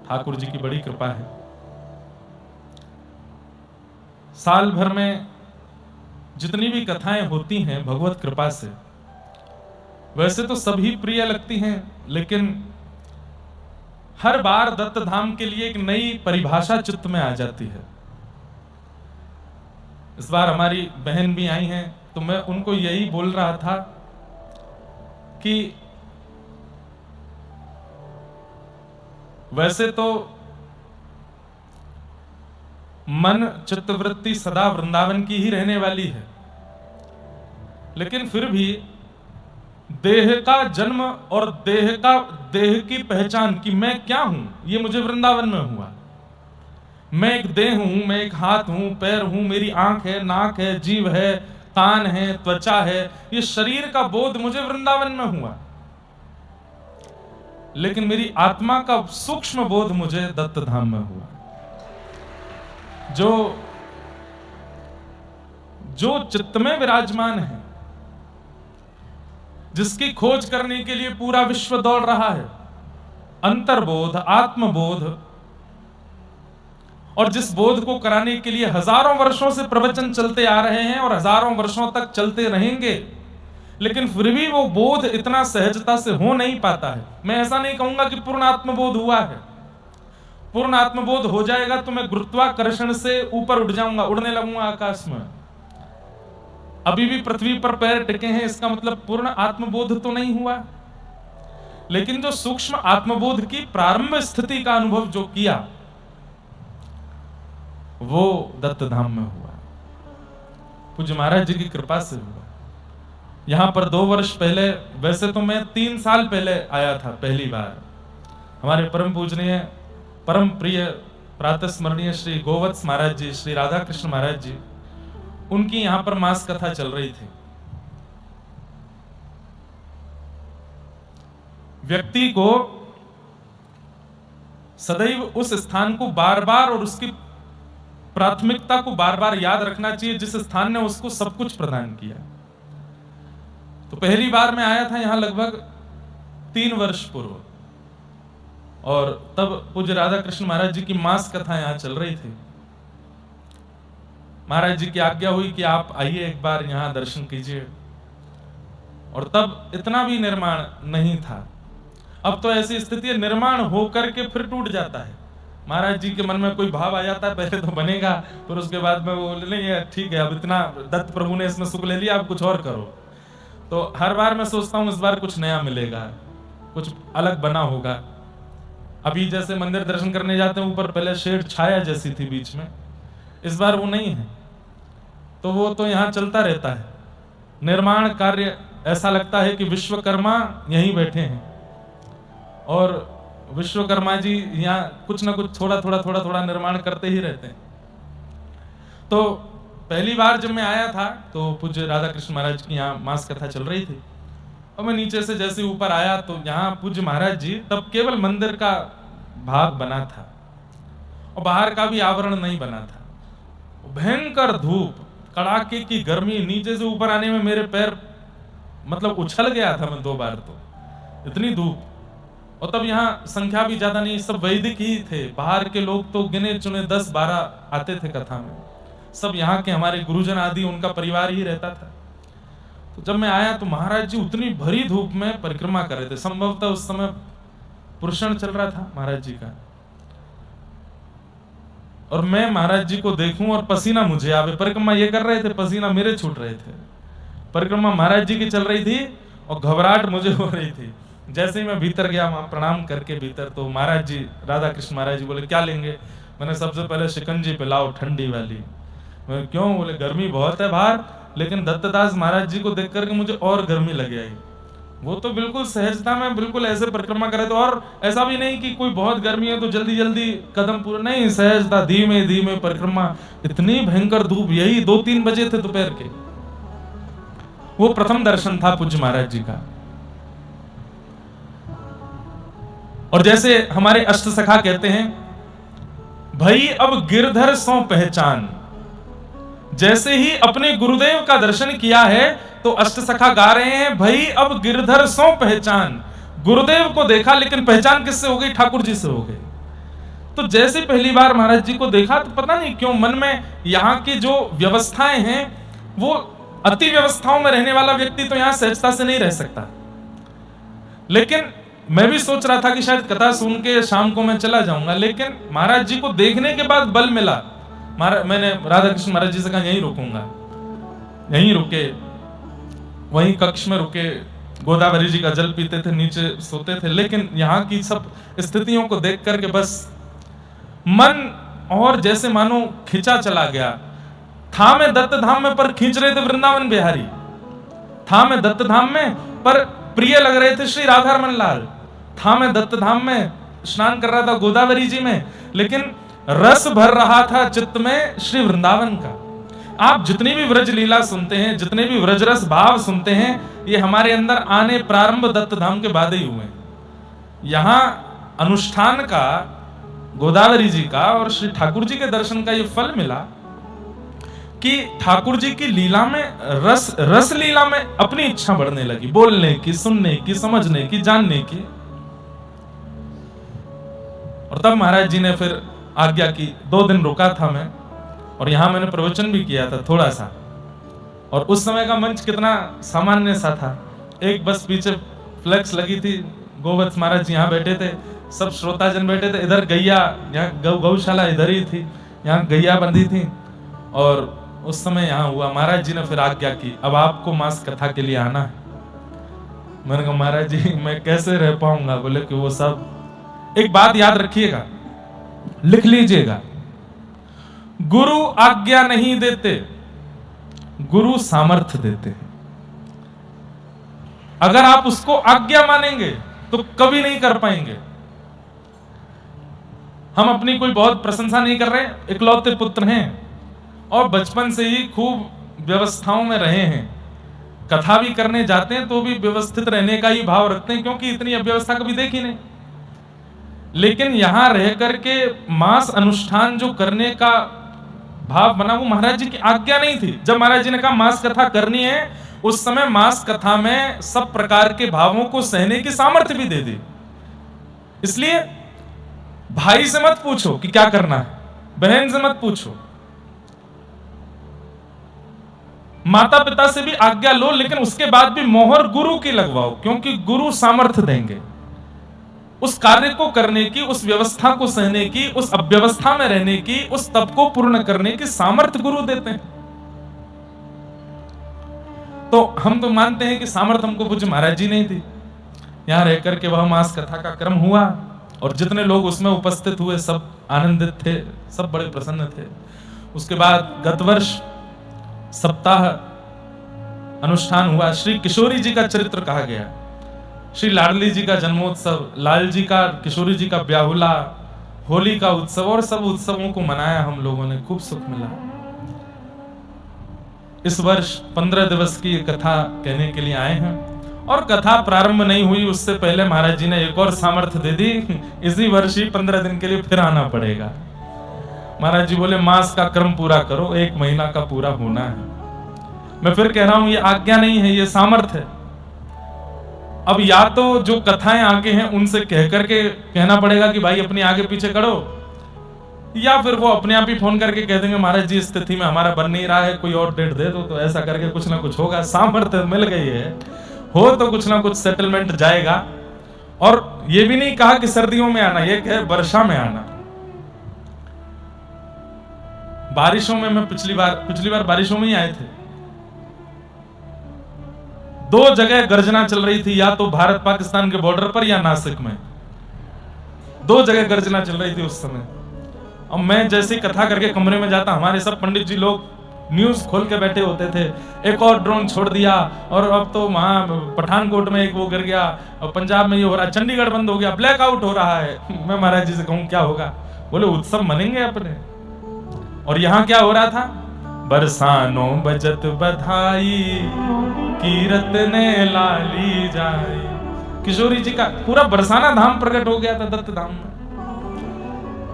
ठाकुर जी की बड़ी कृपा है। साल भर में जितनी भी कथाएं होती हैं भगवत कृपा से, वैसे तो सभी प्रिय लगती हैं, लेकिन हर बार दत्त धाम के लिए एक नई परिभाषा चित्त में आ जाती है। इस बार हमारी बहन भी आई हैं, तो मैं उनको यही बोल रहा था कि वैसे तो मन चित्तवृत्ति सदा वृंदावन की ही रहने वाली है, लेकिन फिर भी देह का जन्म और देह की पहचान कि मैं क्या हूं, ये मुझे वृंदावन में हुआ। मैं एक देह हूं, मैं एक हाथ हूं, पैर हूं, मेरी आंख है, नाक है, जीभ है, कान है, त्वचा है, ये शरीर का बोध मुझे वृंदावन में हुआ। लेकिन मेरी आत्मा का सूक्ष्म बोध मुझे दत्त धाम में हुआ। जो चित्त में विराजमान है, जिसकी खोज करने के लिए पूरा विश्व दौड़ रहा है, अंतर्बोध, आत्मबोध, और जिस बोध को कराने के लिए हजारों वर्षों से प्रवचन चलते आ रहे हैं और हजारों वर्षों तक चलते रहेंगे, लेकिन फिर भी वो बोध इतना सहजता से हो नहीं पाता है। मैं ऐसा नहीं कहूंगा कि पूर्ण आत्मबोध हुआ है। पूर्ण आत्मबोध हो जाएगा तो मैं गुरुत्वाकर्षण से ऊपर उठ जाऊंगा, उड़ने लगूंगा आकाश में। अभी भी पृथ्वी पर पैर टिके हैं, इसका मतलब पूर्ण आत्मबोध तो नहीं हुआ। लेकिन जो सूक्ष्म आत्मबोध की प्रारंभ स्थिति का अनुभव जो किया, वो दत्त धाम में हुआ, पूज्य महाराज जी की कृपा से हुआ। यहां पर 2 वर्ष पहले, वैसे तो मैं 3 साल पहले आया था पहली बार। हमारे परम पूजनीय, परम प्रिय, प्रातः स्मरणीय श्री गोवत्स महाराज जी, श्री राधा कृष्ण महाराज जी, उनकी यहां पर मास कथा चल रही थी। व्यक्ति को सदैव उस स्थान को बार बार और उसकी प्राथमिकता को बार बार याद रखना चाहिए जिस स्थान ने उसको सब कुछ प्रदान किया। तो पहली बार मैं आया था यहां लगभग 3 वर्ष पूर्व, और तब पूज्य राधा कृष्ण महाराज जी की मास कथा यहां चल रही थी। महाराज जी की आज्ञा हुई कि आप आइए एक बार यहां दर्शन कीजिए, और तब इतना भी निर्माण नहीं था। अब तो ऐसी स्थिति है, निर्माण होकर के फिर टूट जाता है। महाराज जी के मन में कोई भाव आ जाता है, पहले तो बनेगा, फिर उसके बाद में वो नहीं, ठीक है अब इतना दत्त प्रभु ने इसमें सुख ले लिया, अब कुछ और करो। तो हर बार मैं सोचता हूं इस बार कुछ नया मिलेगा, कुछ अलग बना होगा। अभी जैसे मंदिर दर्शन करने जाते हैं, ऊपर पहले शेड छाया जैसी थी बीच में, इस बार वो नहीं है। तो वो तो यहाँ चलता रहता है निर्माण कार्य। ऐसा लगता है कि विश्वकर्मा यहीं बैठे हैं, और विश्वकर्मा जी यहाँ कुछ ना कुछ थोड़ा थोड़ा निर्माण करते ही रहते हैं। तो पहली बार जब मैं आया था तो पूज्य राधा कृष्ण महाराज की यहाँ मास कथा चल रही थी, और मैं नीचे से जैसे ऊपर आया तो यहाँ पूज्य महाराज जी तब केवल मंदिर का भाग बना था और बाहर का भी आवरण नहीं बना था। भयंकर धूप, कड़ाके की गर्मी, नीचे से ऊपर आने में मेरे पैर मतलब उछल गया था मैं 2 बार, तो इतनी धूप। और तब यहाँ संख्या भी ज्यादा नहीं, सब वैदिक ही थे। बाहर के लोग तो गिने चुने 10-12 आते थे कथा में, सब यहाँ के हमारे गुरुजन आदि, उनका परिवार ही रहता था। तो जब मैं आया तो महाराज जी उतनी भरी धूप में परिक्रमा कर रहे थे। संभवतः उस समय पुरुषण चल रहा था महाराज जी का, और मैं महाराज जी को देखूं और पसीना मुझे आवे। परिक्रमा ये कर रहे थे, पसीना मेरे छूट रहे थे। परिक्रमा महाराज जी की चल रही थी और घबराहट मुझे हो रही थी। जैसे ही मैं भीतर गया, वहां प्रणाम करके भीतर, तो महाराज जी, राधा कृष्ण महाराज जी बोले क्या लेंगे? मैंने सबसे पहले शिकंजी पिलाओ ठंडी वाली। मैं क्यों? बोले गर्मी बहुत है बाहर। लेकिन दत्तदास महाराज जी को देख करके मुझे और गर्मी लग आई। वो तो बिल्कुल सहजता में बिल्कुल ऐसे परिक्रमा करे थे, और ऐसा भी नहीं कि कोई बहुत गर्मी है तो जल्दी जल्दी कदम पूरा, नहीं, सहजता, धीमे धीमे परिक्रमा। इतनी भयंकर धूप, यही 2-3 बजे थे दोपहर के। वो प्रथम दर्शन था पूज्य महाराज जी का। और जैसे हमारे अष्ट सखा कहते हैं, भाई अब गिरधर सो पहचान। जैसे ही अपने गुरुदेव का दर्शन किया है तो अष्ट सखा गा रहे हैं, भाई अब गिरधर सो पहचान। गुरुदेव को देखा, लेकिन पहचान किससे हो गई? ठाकुर जी से हो गई। तो जैसे पहली बार महाराज जी को देखा तो पता नहीं क्यों मन में यहाँ की जो व्यवस्थाएं हैं, वो अति व्यवस्थाओं में रहने वाला व्यक्ति तो यहाँ सहजता से नहीं रह सकता। लेकिन मैं भी सोच रहा था कि शायद कथा सुन के शाम को मैं चला जाऊंगा, लेकिन महाराज जी को देखने के बाद बल मिला। मैंने राधा कृष्ण महाराज जी से कहा यहीं रुकूंगा, यहीं रुके, वहीं कक्ष में रुके, गोदावरी जी का जल पीते थे, नीचे सोते थे। लेकिन यहाँ की सब स्थितियों को देख करके बस मन और जैसे मानो खिंचा चला गया। था मैं दत्त धाम में पर खींच रहे थे वृंदावन बिहारी, था मैं दत्त धाम में पर प्रिय लग रहे थे श्री राधारमण लाल, था मैं दत्त धाम में स्नान कर रहा था गोदावरी जी में, लेकिन रस भर रहा था चित्त में श्री वृंदावन का। आप जितनी भी व्रज लीला सुनते हैं, जितने भी व्रज रस भाव सुनते हैं, ये हमारे अंदर आने प्रारंभ दत्त धाम के बाद ही हुए। यहां अनुष्ठान का, गोदावरी जी का और श्री ठाकुर जी के दर्शन का ये फल मिला कि ठाकुर जी की लीला में रस लीला में अपनी इच्छा बढ़ने लगी, बोलने की, सुनने की, समझने की, जानने की। और तब महाराज जी ने फिर आज्ञा की। 2 दिन रुका था मैं, और यहां मैंने प्रवचन भी किया था थोड़ा सा। और उस समय का मंच कितना सामान्य सा था, एक बस पीछे फ्लेक्स लगी थी, गोवत्स महाराज जी यहाँ बैठे थे, सब श्रोताजन बैठे थे, इधर गैया, यहाँ गौशाला इधर ही थी, यहाँ गैया बंधी थी। और उस समय यहाँ हुआ, महाराज जी ने फिर आज्ञा की, अब आपको मास कथा के लिए आना है। मैंने कहा महाराज जी मैं कैसे रह पाऊंगा? बोले कि वो सब, एक बात याद रखिएगा, लिख लीजिएगा, गुरु आज्ञा नहीं देते, गुरु सामर्थ्य देते हैं। अगर आप उसको आज्ञा मानेंगे तो कभी नहीं कर पाएंगे। हम अपनी कोई बहुत प्रशंसा नहीं कर रहे, इकलौते पुत्र हैं और बचपन से ही खूब व्यवस्थाओं में रहे हैं। कथा भी करने जाते हैं तो भी व्यवस्थित रहने का ही भाव रखते हैं, क्योंकि इतनी अव्यवस्था कभी देखी नहीं। लेकिन यहां रह करके मास अनुष्ठान जो करने का भाव बना, वो महाराज जी की आज्ञा नहीं थी। जब महाराज जी ने कहा मास कथा करनी है, उस समय मास कथा में सब प्रकार के भावों को सहने की सामर्थ्य भी दे दी। इसलिए भाई से मत पूछो कि क्या करना है, बहन से मत पूछो, माता पिता से भी आज्ञा लो, लेकिन उसके बाद भी मोहर गुरु की लगवाओ, क्योंकि गुरु सामर्थ्य देंगे उस कार्य को करने की, उस व्यवस्था को सहने की, उस अव्यवस्था में रहने की, उस तप को पूर्ण करने की सामर्थ्य गुरु देते हैं। तो हम तो मानते हैं कि सामर्थ्य हमको पूज्य महाराज जी नहीं दी। यहां रहकर के वह मास कथा का क्रम हुआ और जितने लोग उसमें उपस्थित हुए सब आनंदित थे, सब बड़े प्रसन्न थे। उसके बाद गत वर्ष सप्ताह अनुष्ठान हुआ, श्री किशोरी जी का चरित्र कहा गया, श्री लाडली जी का जन्मोत्सव, लाल जी का, किशोरी जी का ब्याहुला, होली का उत्सव और सब उत्सवों को मनाया हम लोगों ने, खूब सुख मिला। इस वर्ष 15 दिवस की कथा कहने के लिए आए हैं और कथा प्रारंभ नहीं हुई उससे पहले महाराज जी ने एक और सामर्थ्य दे दी, इसी वर्ष ही 15 दिन के लिए फिर आना पड़ेगा। महाराज जी बोले मास का क्रम पूरा करो, 1 महीना का पूरा होना है। मैं फिर कह रहा हूं ये आज्ञा नहीं है, ये सामर्थ्य है। अब या तो जो कथाएं आगे हैं उनसे कह करके कहना पड़ेगा कि भाई अपनी आगे पीछे करो, या फिर वो अपने आप ही फोन करके कह देंगे महाराज जी इस स्थिति में हमारा बन नहीं रहा है, कोई और डेट दे दो, तो ऐसा करके कुछ ना कुछ होगा। सामर्थ्य मिल गई है, हो तो कुछ ना कुछ सेटलमेंट जाएगा। और ये भी नहीं कहा कि सर्दियों में आना, ये कहे वर्षा में आना। बारिशों में मैं पिछली बार बारिशों में ही आए थे, 2 जगह गर्जना चल रही थी, या तो भारत पाकिस्तान के बॉर्डर पर या नासिक में, 2 जगह गर्जना चल रही थी उस समय। और मैं जैसे कथा करके कमरे में जाता, हमारे सब पंडित जी लोग न्यूज खोल के बैठे होते थे, एक और ड्रोन छोड़ दिया, और अब तो वहां पठानकोट में एक वो गिर गया, और पंजाब में ये हो रहा, चंडीगढ़ बंद हो गया, ब्लैकआउट हो रहा है। मैं महाराज जी से कहूं क्या होगा? बोले उत्सव मनेंगे अपने। और यहाँ क्या हो रहा था? बरसानो बजत बधाई, कीरत ने लाली जाई। किशोरी जी का पूरा बरसाना धाम प्रकट हो गया था दत्त धाम में।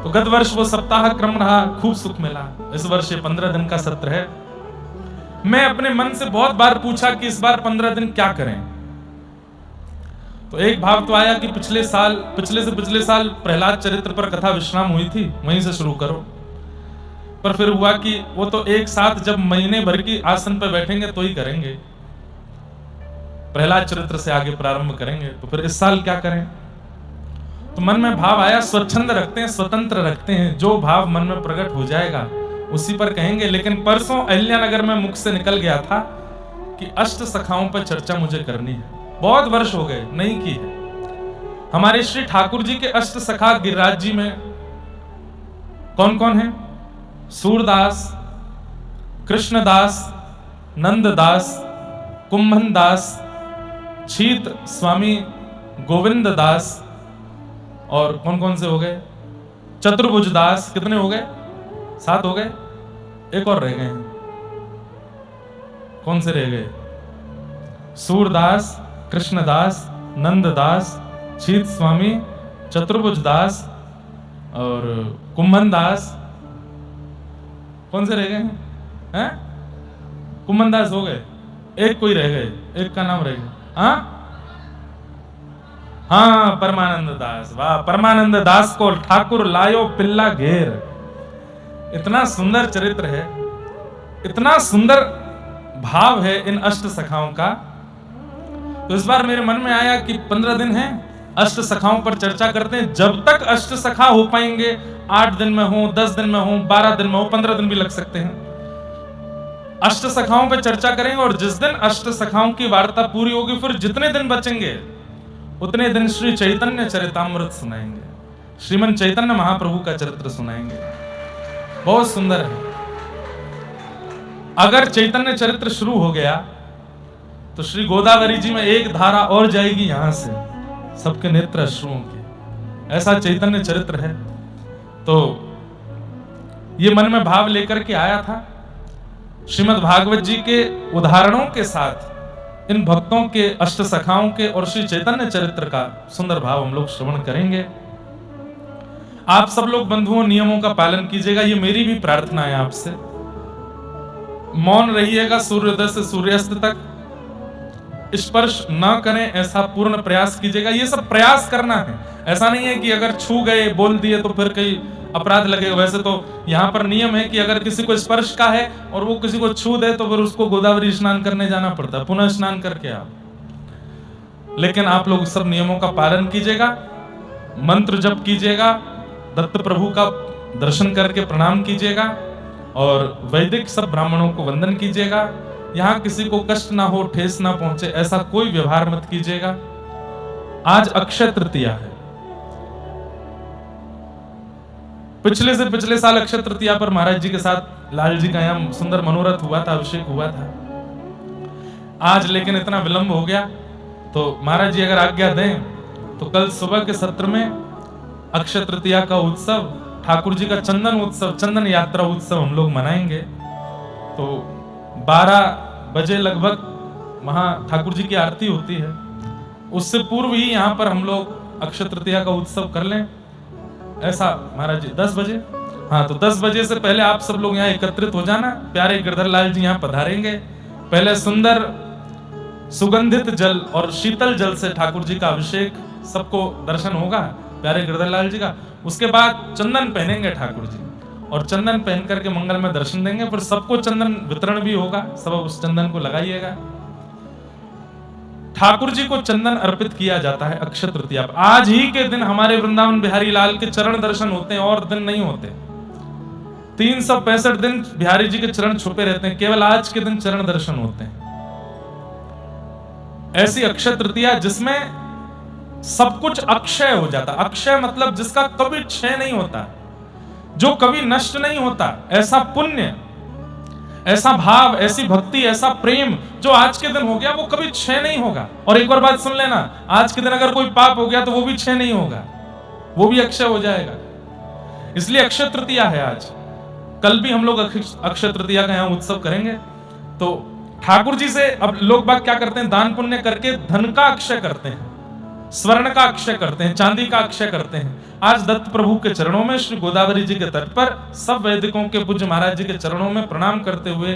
तो गत वर्ष वो सप्ताह क्रम रहा, खूब सुख मिला। इस वर्ष ये 15 दिन का सत्र है। मैं अपने मन से बहुत बार पूछा कि इस बार 15 दिन क्या करें, तो एक भाव तो आया कि पिछले से पिछले साल प्रहलाद चरित्र पर कथा विश्राम हुई थी, वहीं से शुरू करो। पर फिर हुआ कि वो तो एक साथ जब महीने भर की आसन पर बैठेंगे तो ही करेंगे, प्रहलाद चरित्र से आगे प्रारंभ करेंगे। तो फिर इस साल क्या करें? तो मन में भाव आया, स्वच्छंद रखते हैं, स्वतंत्र रखते हैं, जो भाव मन में प्रकट हो जाएगा उसी पर कहेंगे। लेकिन परसों अहिल्यानगर में मुख से निकल गया था कि अष्ट सखाओं पर चर्चा मुझे करनी है। बहुत वर्ष हो गए नहीं की है। हमारे श्री ठाकुर जी के अष्ट सखा गिरिराज जी में कौन कौन है? सूरदास, कृष्णदास, नंददास, कुंभनदास, छीत स्वामी गोविंद दास, और कौन कौन से हो गए? चतुर्भुज दास। कितने हो गए? 7 हो गए। एक और रह गए हैं। कौन से रह गए? सूरदास, कृष्णदास, नंददास, छीत स्वामी, चतुर्भुज दास और कुंभन दास। कौन से रह गए हैं? कुंभन दास हो गए, एक कोई रह गए, एक का नाम रह गया। हाँ, परमानंद दास। वाह, परमानंद दास को ठाकुर लायो पिल्ला घेर। इतना सुंदर चरित्र है, इतना सुंदर भाव है इन अष्ट सखाओं का। तो इस बार मेरे मन में आया कि 15 दिन है, अष्ट सखाओं पर चर्चा करते हैं। जब तक अष्ट सखा हो पाएंगे, 8 दिन में हो, 10 दिन में हो, 12 दिन में हो, 15 दिन भी लग सकते हैं, अष्ट सखाओं पर चर्चा करेंगे। और जिस दिन अष्ट सखाओं की वार्ता पूरी होगी, फिर जितने दिन बचेंगे उतने दिन श्री चैतन्य चरितामृत सुनाएंगे, श्रीमन चैतन्य महाप्रभु का चरित्र सुनाएंगे। बहुत सुंदर है। अगर चैतन्य चरित्र शुरू हो गया तो श्री गोदावरी जी में एक धारा और जाएगी यहां से, सबके नेत्र अश्रुओं की। ऐसा चैतन्य चरित्र है। तो ये मन में भाव लेकर के आया था। श्रीमद् भागवत जी के उदाहरणों के साथ इन भक्तों के, अष्ट सखाओं के और श्री चैतन्य चरित्र का सुंदर भाव हम लोग श्रवण करेंगे। आप सब लोग बंधुओं नियमों का पालन कीजिएगा, ये मेरी भी प्रार्थना है आपसे। मौन रहिएगा, सूर्योदय से सूर्यास्त तक स्पर्श न करें ऐसा पूर्ण प्रयास कीजिएगा। ये सब प्रयास करना है, ऐसा नहीं है कि अगर छू गए बोल दिए तो फिर कहीं अपराध लगेगा। वैसे तो यहाँ पर नियम है कि अगर किसी को स्पर्श का है और वो किसी को छू दे तो फिर उसको गोदावरी स्नान करने जाना पड़ता है, पुनः स्नान करके आप। लेकिन आप लोग सब नियमों का पालन कीजिएगा, मंत्र जप कीजिएगा, दत्त प्रभु का दर्शन करके प्रणाम कीजिएगा और वैदिक सब ब्राह्मणों को वंदन कीजिएगा। यहाँ किसी को कष्ट ना हो, ठेस ना पहुंचे, ऐसा कोई व्यवहार मत कीजिएगा। आज अक्षय तृतीया है। पिछले से पिछले साल अक्षय तृतीया पर महाराज जी के साथ लाल जी का यहाँ सुंदर मनोरथ हुआ था, अभिषेक हुआ था। आज लेकिन इतना विलंब हो गया, तो महाराज जी अगर आज्ञा दें तो कल सुबह के सत्र में अक्षय तृतीया का उत्सव, ठाकुर जी का चंदन उत्सव, चंदन यात्रा उत्सव हम लोग मनाएंगे। तो 12 बजे लगभग वहां ठाकुर जी की आरती होती है, उससे पूर्व ही यहाँ पर हम लोग अक्षय तृतीया का उत्सव कर लें, ऐसा महाराज जी। 10 बजे, हाँ, तो 10 बजे से पहले आप सब लोग यहाँ एकत्रित हो जाना। प्यारे गिरधर लाल जी यहाँ पधारेंगे। पहले सुंदर सुगंधित जल और शीतल जल से ठाकुर जी का अभिषेक, सबको दर्शन होगा प्यारे गिरधर लाल जी का। उसके बाद चंदन पहनेंगे ठाकुर जी और चंदन पहन करके मंगल में दर्शन देंगे। फिर सबको चंदन वितरण भी होगा, सब उस चंदन को लगाइएगा। ठाकुर जी को चंदन अर्पित किया जाता है अक्षय तृतीया पर। आज ही के दिन हमारे वृंदावन बिहारी लाल के चरण दर्शन होते हैं, और दिन नहीं होते। 365 दिन बिहारी जी के चरण छुपे रहते हैं, केवल आज के दिन चरण दर्शन होते हैं। ऐसी अक्षय तृतीया जिसमें सब कुछ अक्षय हो जाता। अक्षय मतलब जिसका कभी क्षय नहीं होता, जो कभी नष्ट नहीं होता। ऐसा पुण्य, ऐसा भाव, ऐसी भक्ति, ऐसा प्रेम जो आज के दिन हो गया वो कभी क्षय नहीं होगा। और एक और बात सुन लेना, आज के दिन अगर कोई पाप हो गया तो वो भी क्षय नहीं होगा, वो भी अक्षय हो जाएगा। इसलिए अक्षय तृतीया है आज। कल भी हम लोग अक्षय तृतीया का यहाँ उत्सव करेंगे। तो ठाकुर जी से अब लोग बात क्या करते हैं, दान पुण्य करके धन का अक्षय करते हैं, स्वर्ण का अक्षय करते हैं, चांदी का अक्षय करते हैं। आज दत्त प्रभु के चरणों में, श्री गोदावरी जी के तट पर सब वैदिकों के पूज्य महाराज जी के चरणों में प्रणाम करते हुए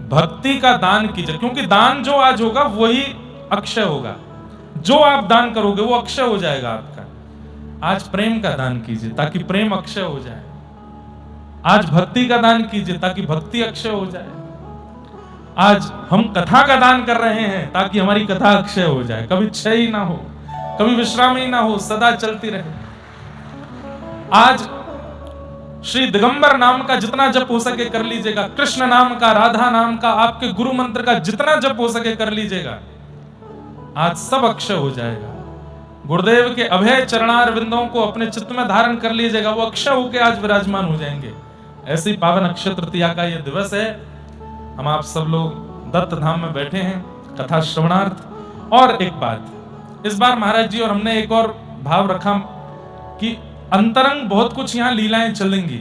भक्ति का दान कीजिए, क्योंकि दान जो आज होगा वही अक्षय होगा। जो आप दान करोगे वो अक्षय हो जाएगा आपका। आज प्रेम का दान कीजिए ताकि प्रेम अक्षय हो जाए। आज भक्ति का दान कीजिए ताकि भक्ति अक्षय हो जाए। आज हम कथा का दान कर रहे हैं ताकि हमारी कथा अक्षय हो जाए, कभी क्षय ही ना हो, कभी विश्राम ही ना हो, सदा चलती रहे। आज श्री दिगंबर नाम का जितना जप हो सके कर लीजिएगा, कृष्ण नाम का, राधा नाम का, आपके गुरु मंत्र का जितना जप हो सके कर लीजिएगा। आज सब अक्षय हो जाएगा। गुरुदेव के अभय चरणार विंदों को अपने चित्त में धारण कर लीजिएगा, वो अक्षय होकर आज विराजमान हो जाएंगे। ऐसी पावन अक्षय तृतीया का यह दिवस है। हम आप सब लोग दत्त धाम में बैठे हैं कथा श्रवणार्थ। और एक बात, इस बार महाराज जी और हमने एक और भाव रखा कि अंतरंग बहुत कुछ यहाँ लीलाएं चलेंगी।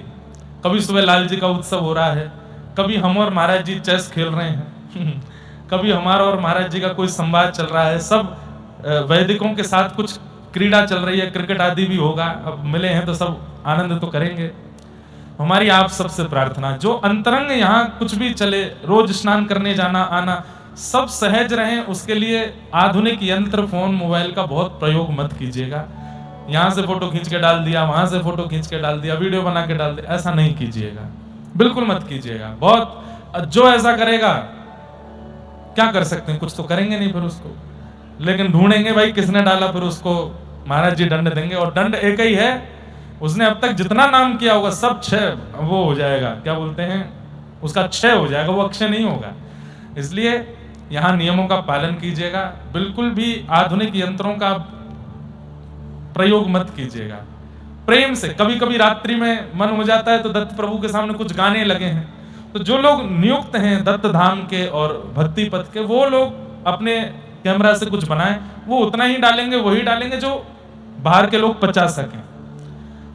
कभी सुबह लाल जी का उत्सव हो रहा है, कभी हम और महाराज जी चेस खेल रहे हैं कभी हमारा और महाराज जी का कोई संवाद चल रहा है। सब वैदिकों के साथ कुछ क्रीड़ा चल रही है, क्रिकेट आदि भी होगा। अब मिले हैं तो सब आनंद तो करेंगे। हमारी आप सबसे प्रार्थना, जो अंतरंग यहाँ कुछ भी चले, रोज स्नान करने जाना आना, सब सहज रहें। उसके लिए आधुनिक यंत्र, फोन, मोबाइल का बहुत प्रयोग मत कीजिएगा। यहाँ से फोटो खींच के डाल दिया, वहां से फोटो खींच के डाल दिया, वीडियो बना के डाल दिया, ऐसा नहीं कीजिएगा, बिल्कुल मत कीजिएगा। बहुत जो ऐसा करेगा क्या कर सकते हैं, कुछ तो करेंगे नहीं फिर उसको, लेकिन ढूंढेंगे भाई किसने डाला, फिर उसको महाराज जी दंड देंगे। और दंड एक ही है, उसने अब तक जितना नाम किया होगा सब क्षय वो हो जाएगा, क्या बोलते हैं, उसका क्षय हो जाएगा, वो अक्षय नहीं होगा। इसलिए यहाँ नियमों का पालन कीजिएगा, बिल्कुल भी आधुनिक यंत्रों का प्रयोग मत कीजिएगा। प्रेम से कभी कभी रात्रि में मन हो जाता है तो दत्त प्रभु के सामने कुछ गाने लगे हैं, तो जो लोग नियुक्त हैं दत्त धाम के और भक्ति पथ के, वो लोग अपने कैमरा से कुछ बनाएं, वो उतना ही डालेंगे, वही डालेंगे जो बाहर के लोग पचा सकें।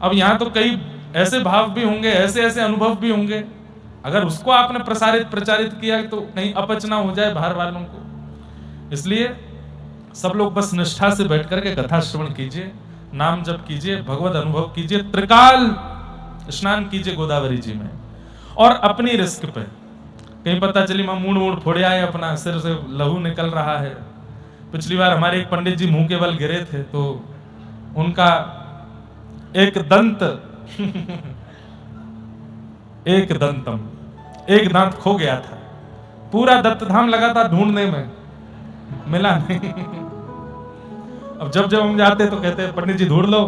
अब यहाँ तो कई ऐसे भाव भी होंगे, ऐसे ऐसे अनुभव भी होंगे, अगर उसको आपने प्रचारित किया तो कहीं अपचना हो जाए बाहर वालों को। इसलिए सब लोग बस निष्ठा से बैठ करके कथा श्रवण कीजिए, नाम जप कीजिए, भगवत अनुभव कीजिए, त्रिकाल स्नान कीजिए गोदावरी जी में। और अपनी रिस्क पे, कहीं पता चली मां मूड फोड़े आए, अपना सिर से लहू निकल रहा है। पिछली बार हमारे एक पंडित जी मुंह के बल गिरे थे, तो उनका एक दांत खो गया था। पूरा दत्त धाम लगा था ढूंढने में, मिला नहीं। अब जब हम जाते तो कहते हैं पंडित जी ढूंढ लो,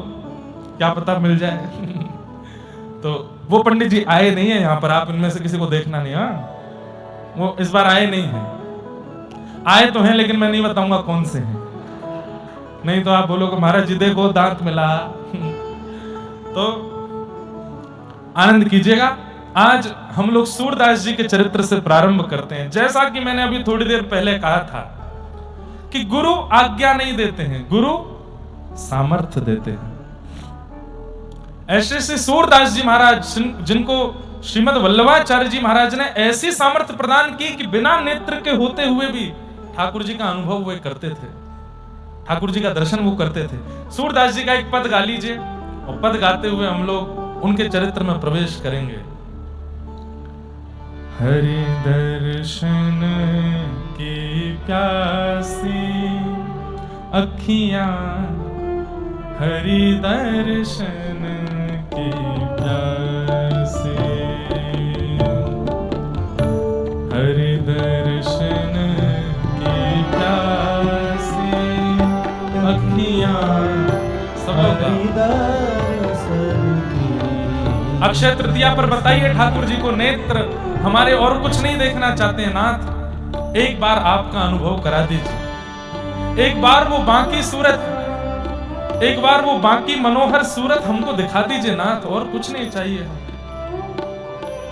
क्या पता मिल जाए। तो वो पंडित जी आए नहीं है यहाँ पर, आप इनमें से किसी को देखना नहीं। हाँ, वो इस बार आए नहीं है, आए तो हैं लेकिन मैं नहीं बताऊंगा कौन से हैं, नहीं तो आप बोलोगे महाराज जी देखो दांत मिला। तो आनंद कीजिएगा। आज हम लोग सूरदास जी के चरित्र से प्रारंभ करते हैं। जैसा कि मैंने अभी थोड़ी देर पहले कहा था कि गुरु आज्ञा नहीं देते हैं, गुरु सामर्थ्य देते हैं। ऐसे से सूरदास जी महाराज, जिनको श्रीमद वल्लभाचार्य जी महाराज ने ऐसी सामर्थ्य प्रदान की कि बिना नेत्र के होते हुए भी ठाकुर जी का अनुभव वे करते थे, ठाकुर जी का दर्शन वो करते थे। सूरदास जी का एक पद गा लीजिए, और पद गाते हुए हम लोग उनके चरित्र में प्रवेश करेंगे। हरि दर्शन की प्यासी अखियां, हरि दर्शन की प्यासी, हरि दर्शन की प्यासी अखियां। अक्षय तृतीया पर बताइए ठाकुर जी को नेत्र हमारे और कुछ नहीं देखना चाहते हैं नाथ, एक बार आपका अनुभव करा दीजिए, एक बार वो बाकी सूरत, एक बार वो बाकी मनोहर सूरत हमको दिखा दीजिए नाथ, और कुछ नहीं चाहिए,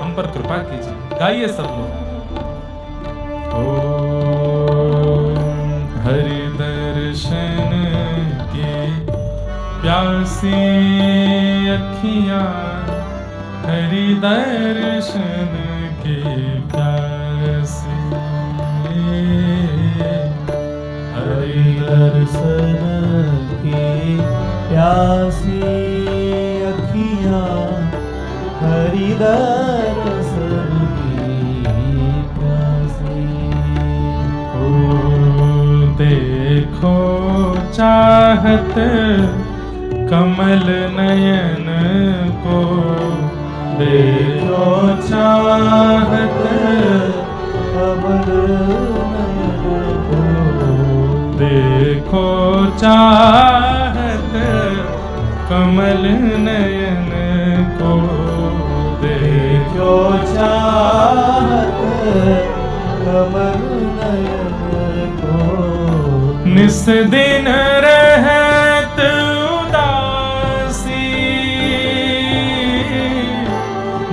हम पर कृपा कीजिए। गाइए सब लोग। ओम हरि दर्शन की प्यासी अखियां, हरि दर्शन की प्यासी, हरि दर्शन की प्यासी अखियां, हरि दर्शन की प्यासी। ओ देखो चाहत कमल नयन को, देखो चाहत कमल नयन को, देखो चाहत कमल नयन को, देखो चाहत कमल नयन को। निस दिन रहत उदासी,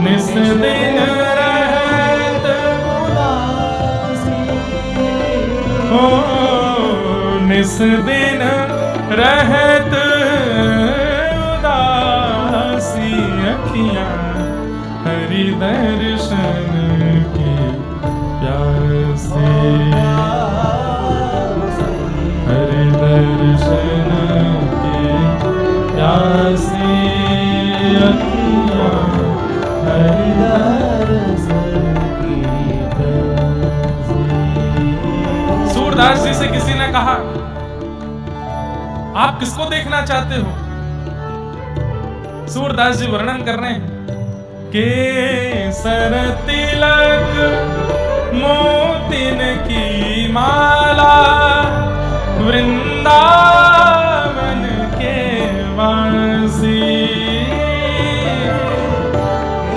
निस दिन रहत उदासी, हो, निस दिन रहत उदासी, अखियाँ हरि दर्शन की प्यासी, हरि दर्शन की प्यासी, अखियाँ हरि दर्शन की प्यासी। सूरदास जी से किसी ने कहा, आप किसको देखना चाहते हो? सूरदास जी वर्णन कर रहे हैं, केसर तिलक मोतिन की माला, वृंदावन के वासी,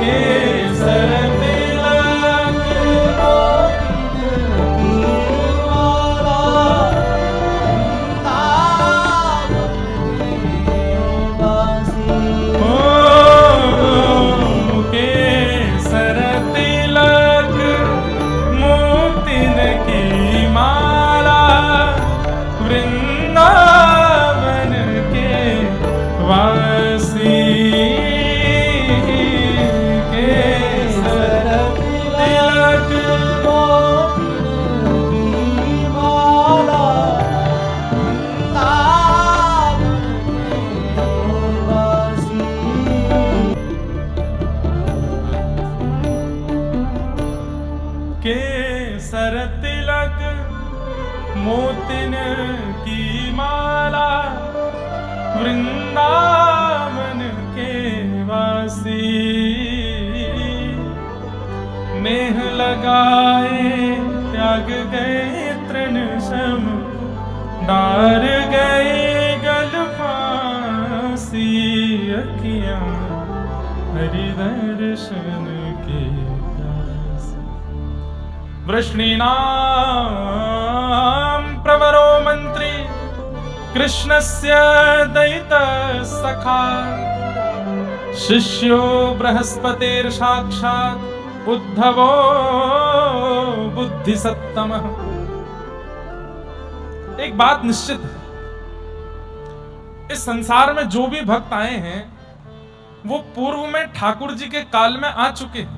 केसर तिलक मोतिन की माला, वृंदावन के वासी, केसर तिलक मोतिन की माला, वृंदावन के वासी, केसर तिलक मोतिन की माला, वृंदावन के वासी। केसर तिलक मोतिन की माला, वृंदावन के वासी, नेह लगाए त्याग गए तृण सम, डार गए गल फांसी, अखियाँ हरि दर्शन के प्यासी। वृष्णीनां प्रवरो मंत्री, कृष्णस्य दयितः सखा, शिष्यो बृहस्पतिर्साक्षात् उद्धवो बुद्धिसत्तमः। एक बात निश्चित है, इस संसार में जो भी भक्त आए हैं वो पूर्व में ठाकुर जी के काल में आ चुके हैं,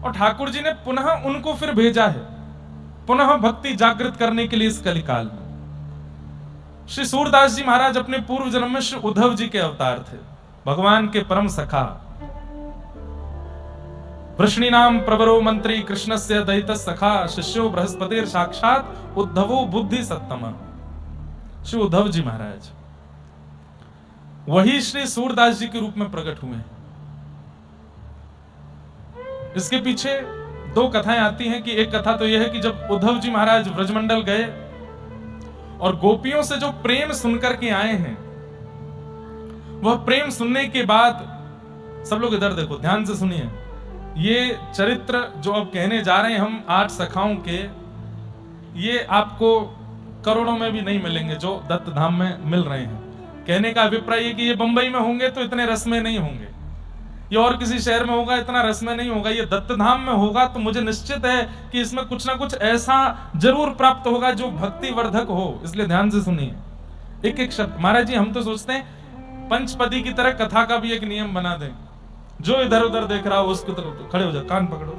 और ठाकुर जी ने पुनः उनको फिर भेजा है, पुनः भक्ति जागृत करने के लिए इस कलिकाल में। श्री सूरदास जी महाराज अपने पूर्व जन्म में श्री उद्धव जी के अवतार थे, भगवान के परम सखा। वृष्णीनाम प्रवरो मंत्री, कृष्णस्य दयितः सखा, शिष्यो बृहस्पतिर साक्षात उद्धवो बुद्धि सत्तम। श्री उद्धव जी महाराज वही श्री सूरदास जी के रूप में प्रकट हुए हैं। इसके पीछे दो कथाएं आती हैं कि एक कथा तो यह है कि जब उद्धव जी महाराज ब्रजमंडल गए और गोपियों से जो प्रेम सुनकर के आए हैं, वह प्रेम सुनने के बाद, सब लोग इधर देखो, ध्यान से सुनिए, ये चरित्र जो अब कहने जा रहे हैं हम 8 सखाओं के, ये आपको करोड़ों में भी नहीं मिलेंगे जो दत्त धाम में मिल रहे हैं। कहने का अभिप्राय है कि ये बंबई में होंगे तो इतने रस में नहीं होंगे, ये और किसी शहर में होगा इतना रस में नहीं होगा, ये दत्त धाम में होगा तो मुझे निश्चित है कि इसमें कुछ ना कुछ ऐसा जरूर प्राप्त होगा जो भक्ति वर्धक हो। इसलिए ध्यान से सुनिए एक एक शब्द। महाराज जी हम तो सोचते हैं पंचपदी की तरह कथा का भी एक नियम बना दें, जो इधर उधर देख रहा हो उसको तरफ खड़े हो जाओ, कान पकड़ो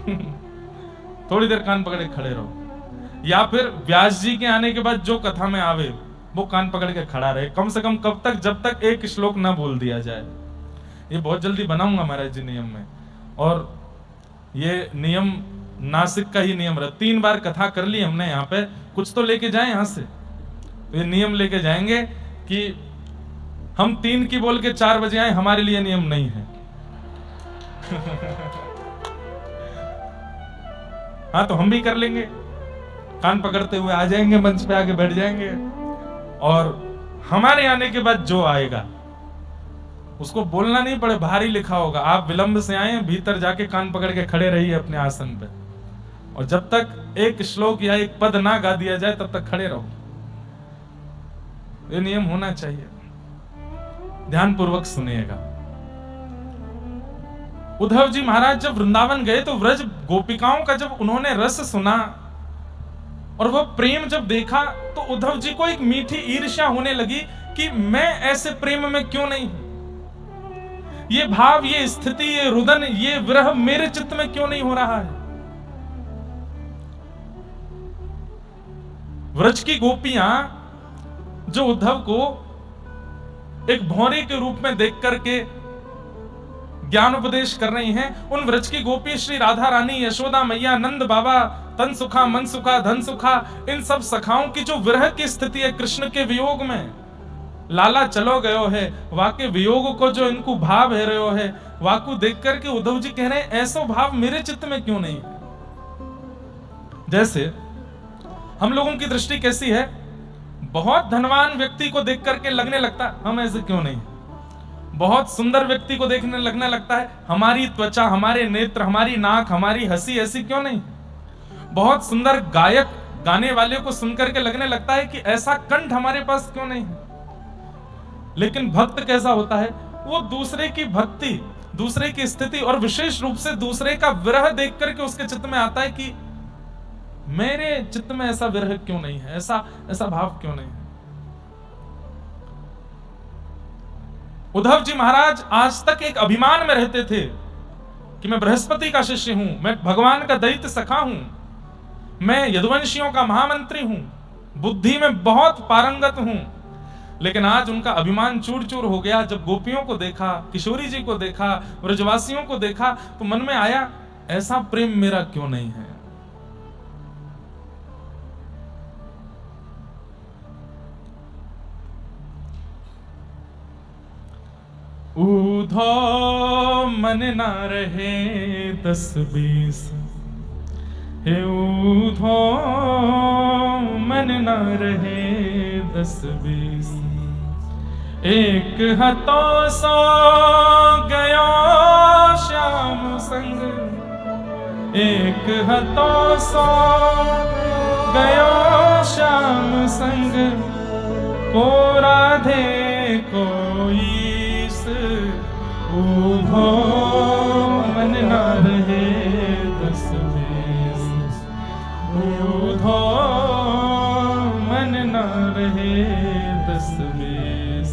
थोड़ी देर कान पकड़े खड़े रहो, या फिर व्यास जी के आने के बाद जो कथा में आवे वो कान पकड़ के खड़ा रहे, कम से कम कब तक, जब तक एक श्लोक ना बोल दिया जाए। ये बहुत जल्दी बनाऊंगा महाराज जी नियम में, और ये नियम नासिक का ही नियम रहा। 3 बार कथा कर ली हमने यहाँ पे, कुछ तो लेके जाए यहाँ से। तो ये नियम लेके जाएंगे कि हम 3 की बोल के 4 बजे आए, हमारे लिए नियम नहीं है। हाँ, तो हम भी कर लेंगे, कान पकड़ते हुए आ जाएंगे, मंच पे आके बैठ जाएंगे, और हमारे आने के बाद जो आएगा उसको बोलना नहीं पड़े, बाहर ही लिखा होगा, आप विलंब से आए, भीतर जाके कान पकड़ के खड़े रहिए अपने आसन पे, और जब तक एक श्लोक या एक पद ना गा दिया जाए तब तक खड़े रहो। ये नियम होना चाहिए, ध्यान पूर्वक सुनिएगा। उद्धव जी महाराज जब वृंदावन गए तो व्रज गोपिकाओं का जब उन्होंने रस सुना और वह प्रेम जब देखा, तो उद्धव जी को एक मीठी ईर्ष्या होने लगी कि मैं ऐसे प्रेम में क्यों नहीं हूं, ये भाव, ये स्थिति, ये रुदन, ये विरह मेरे चित्त में क्यों नहीं हो रहा है। व्रज की गोपियां जो उद्धव को एक भौरे के रूप में देख करके ज्ञान उपदेश कर रही हैं, उन व्रज की गोपी श्री राधा रानी, यशोदा मैया, नंद बाबा, तन सुखा, मन सुखा, धन सुखा, इन सब सखाओं की जो विरह की स्थिति है कृष्ण के वियोग में, लाला चलो गयो है, वाके वियोग को जो इनको भाव है रहो है, वाकू देख करके उद्धव जी कह रहे हैं ऐसा भाव मेरे चित्त में क्यों नहीं है। जैसे हम लोगों की दृष्टि कैसी है, बहुत धनवान व्यक्ति को देख करके लगने लगता है हम ऐसे क्यों नहीं, बहुत सुंदर व्यक्ति को देखने लगने लगता है हमारी त्वचा, हमारे नेत्र, हमारी नाक, हमारी हंसी ऐसी क्यों नहीं, बहुत सुंदर गायक गाने वाले को सुनकर के लगने लगता है कि ऐसा कंठ हमारे पास क्यों नहीं है। लेकिन भक्त कैसा होता है, वो दूसरे की भक्ति, दूसरे की स्थिति और विशेष रूप से दूसरे का विरह देख करके उसके चित्त में आता है कि मेरे चित्त में ऐसा विरह क्यों नहीं है, ऐसा भाव क्यों नहीं है। उद्धव जी महाराज आज तक एक अभिमान में रहते थे कि मैं बृहस्पति का शिष्य हूं, मैं भगवान का दैत्य सखा हूं, मैं यदुवंशियों का महामंत्री हूं, बुद्धि में बहुत पारंगत हूं। लेकिन आज उनका अभिमान चूर चूर हो गया। जब गोपियों को देखा, किशोरी जी को देखा, ब्रजवासियों को देखा, तो मन में आया ऐसा प्रेम मेरा क्यों नहीं है। ऊधो मन ना रहे 10-20, हे ऊधो मन ना रहे 10-20, एक हाथों सो गयो श्याम संग, एक हाथों सो गयो श्याम संग, को राधे को ईस, ऊधो मन ना रहे 10-20, ऊधो मन ना रहे 10-20,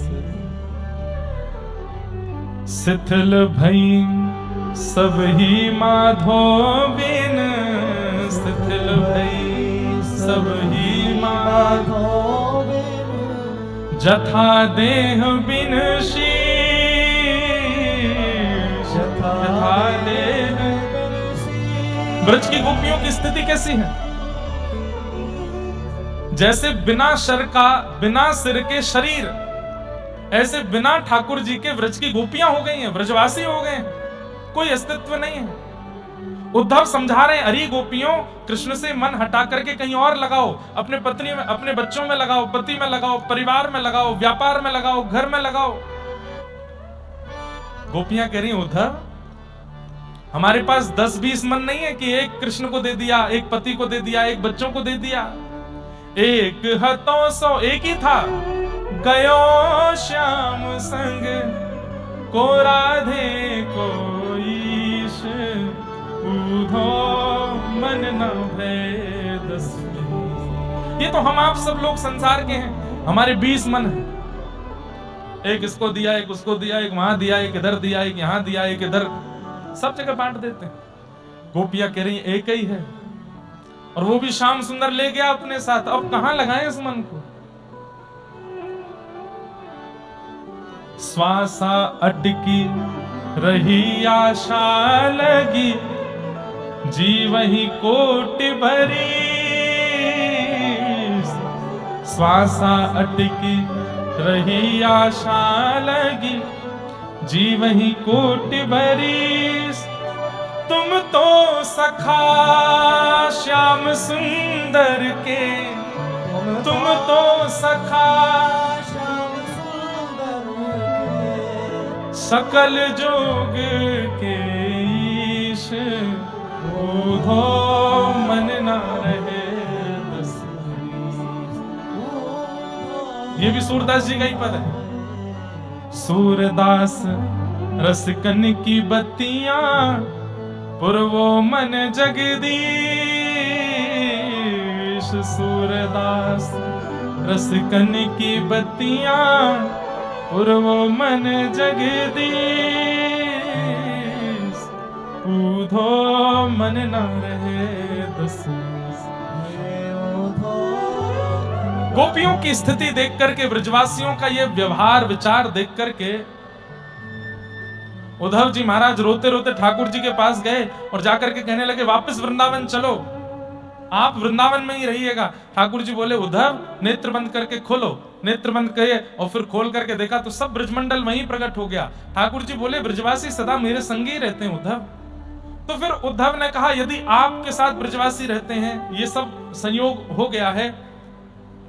शिथिल भई सब ही माधो बिन, शिथिल भई सब ही माधो बिन, जथा देह बिन शीश, जथा देह। ब्रज की गोपियों की स्थिति कैसी है, जैसे बिना शर का, बिना सिर के शरीर, ऐसे बिना ठाकुर जी के ब्रज की गोपियां हो गई हैं, ब्रजवासी हो गए हैं, कोई अस्तित्व नहीं है। उद्धव समझा रहे हैं अरे गोपियों, कृष्ण से मन हटा करके कहीं और लगाओ, अपने पत्नी में, अपने बच्चों में लगाओ, पति में लगाओ, परिवार में लगाओ, व्यापार में लगाओ, घर में लगाओ। गोपियां कह रही उद्धव हमारे पास 10-20 मन नहीं है कि एक कृष्ण को दे दिया, एक पति को दे दिया, एक बच्चों को दे दिया, एक हाथों सो, एक ही था, गयो श्याम संग, को राधे को ईश, ऊधो मन न भय 10-20। ये तो हम आप सब लोग संसार के हैं, हमारे 20 मन हैं, एक इसको दिया, एक उसको दिया, एक वहां दिया, एक इधर दिया, एक यहां दिया, एक इधर, सब जगह बांट देते हैं। गोपियां कह रही एक ही है, और वो भी श्याम सुंदर ले गया अपने साथ, अब कहां लगाएं इस मन को। श्वासा अटकी रही आशा लगी, जी वही कोटि भरी, श्वासा अटकी रही आशा लगी, जी वही कोट बरीस तुम तो सखा श्याम सुंदर के, तुम तो सखा श्याम सुंदर के, सकल जोग के ईश, ऊधो मन ना रहे दस बीस। ये भी सूरदास जी का ही पद है। सूरदास रसकन की बत्तियां पुरवो मन जगदीश, सूरदास रसकन की बत्तियां पुरवो मन जगदीश, ऊधो मन न रहे दस बीस। गोपियों की स्थिति देख करके, ब्रजवासियों का ये व्यवहार विचार देख करके उद्धव जी महाराज रोते रोते ठाकुर जी के पास गए और जाकर के कहने लगे वापस वृंदावन चलो, आप वृंदावन में ही रहिएगा। ठाकुर जी बोले उद्धव नेत्र बंद करके खोलो। नेत्र बंद किए और फिर खोल करके देखा तो सब ब्रजमंडल वहीं प्रकट हो गया। ठाकुर जी बोले ब्रजवासी सदा मेरे संग ही रहते हैं उद्धव। तो फिर उद्धव ने कहा यदि आपके साथ ब्रजवासी रहते हैं, ये सब संयोग हो गया है,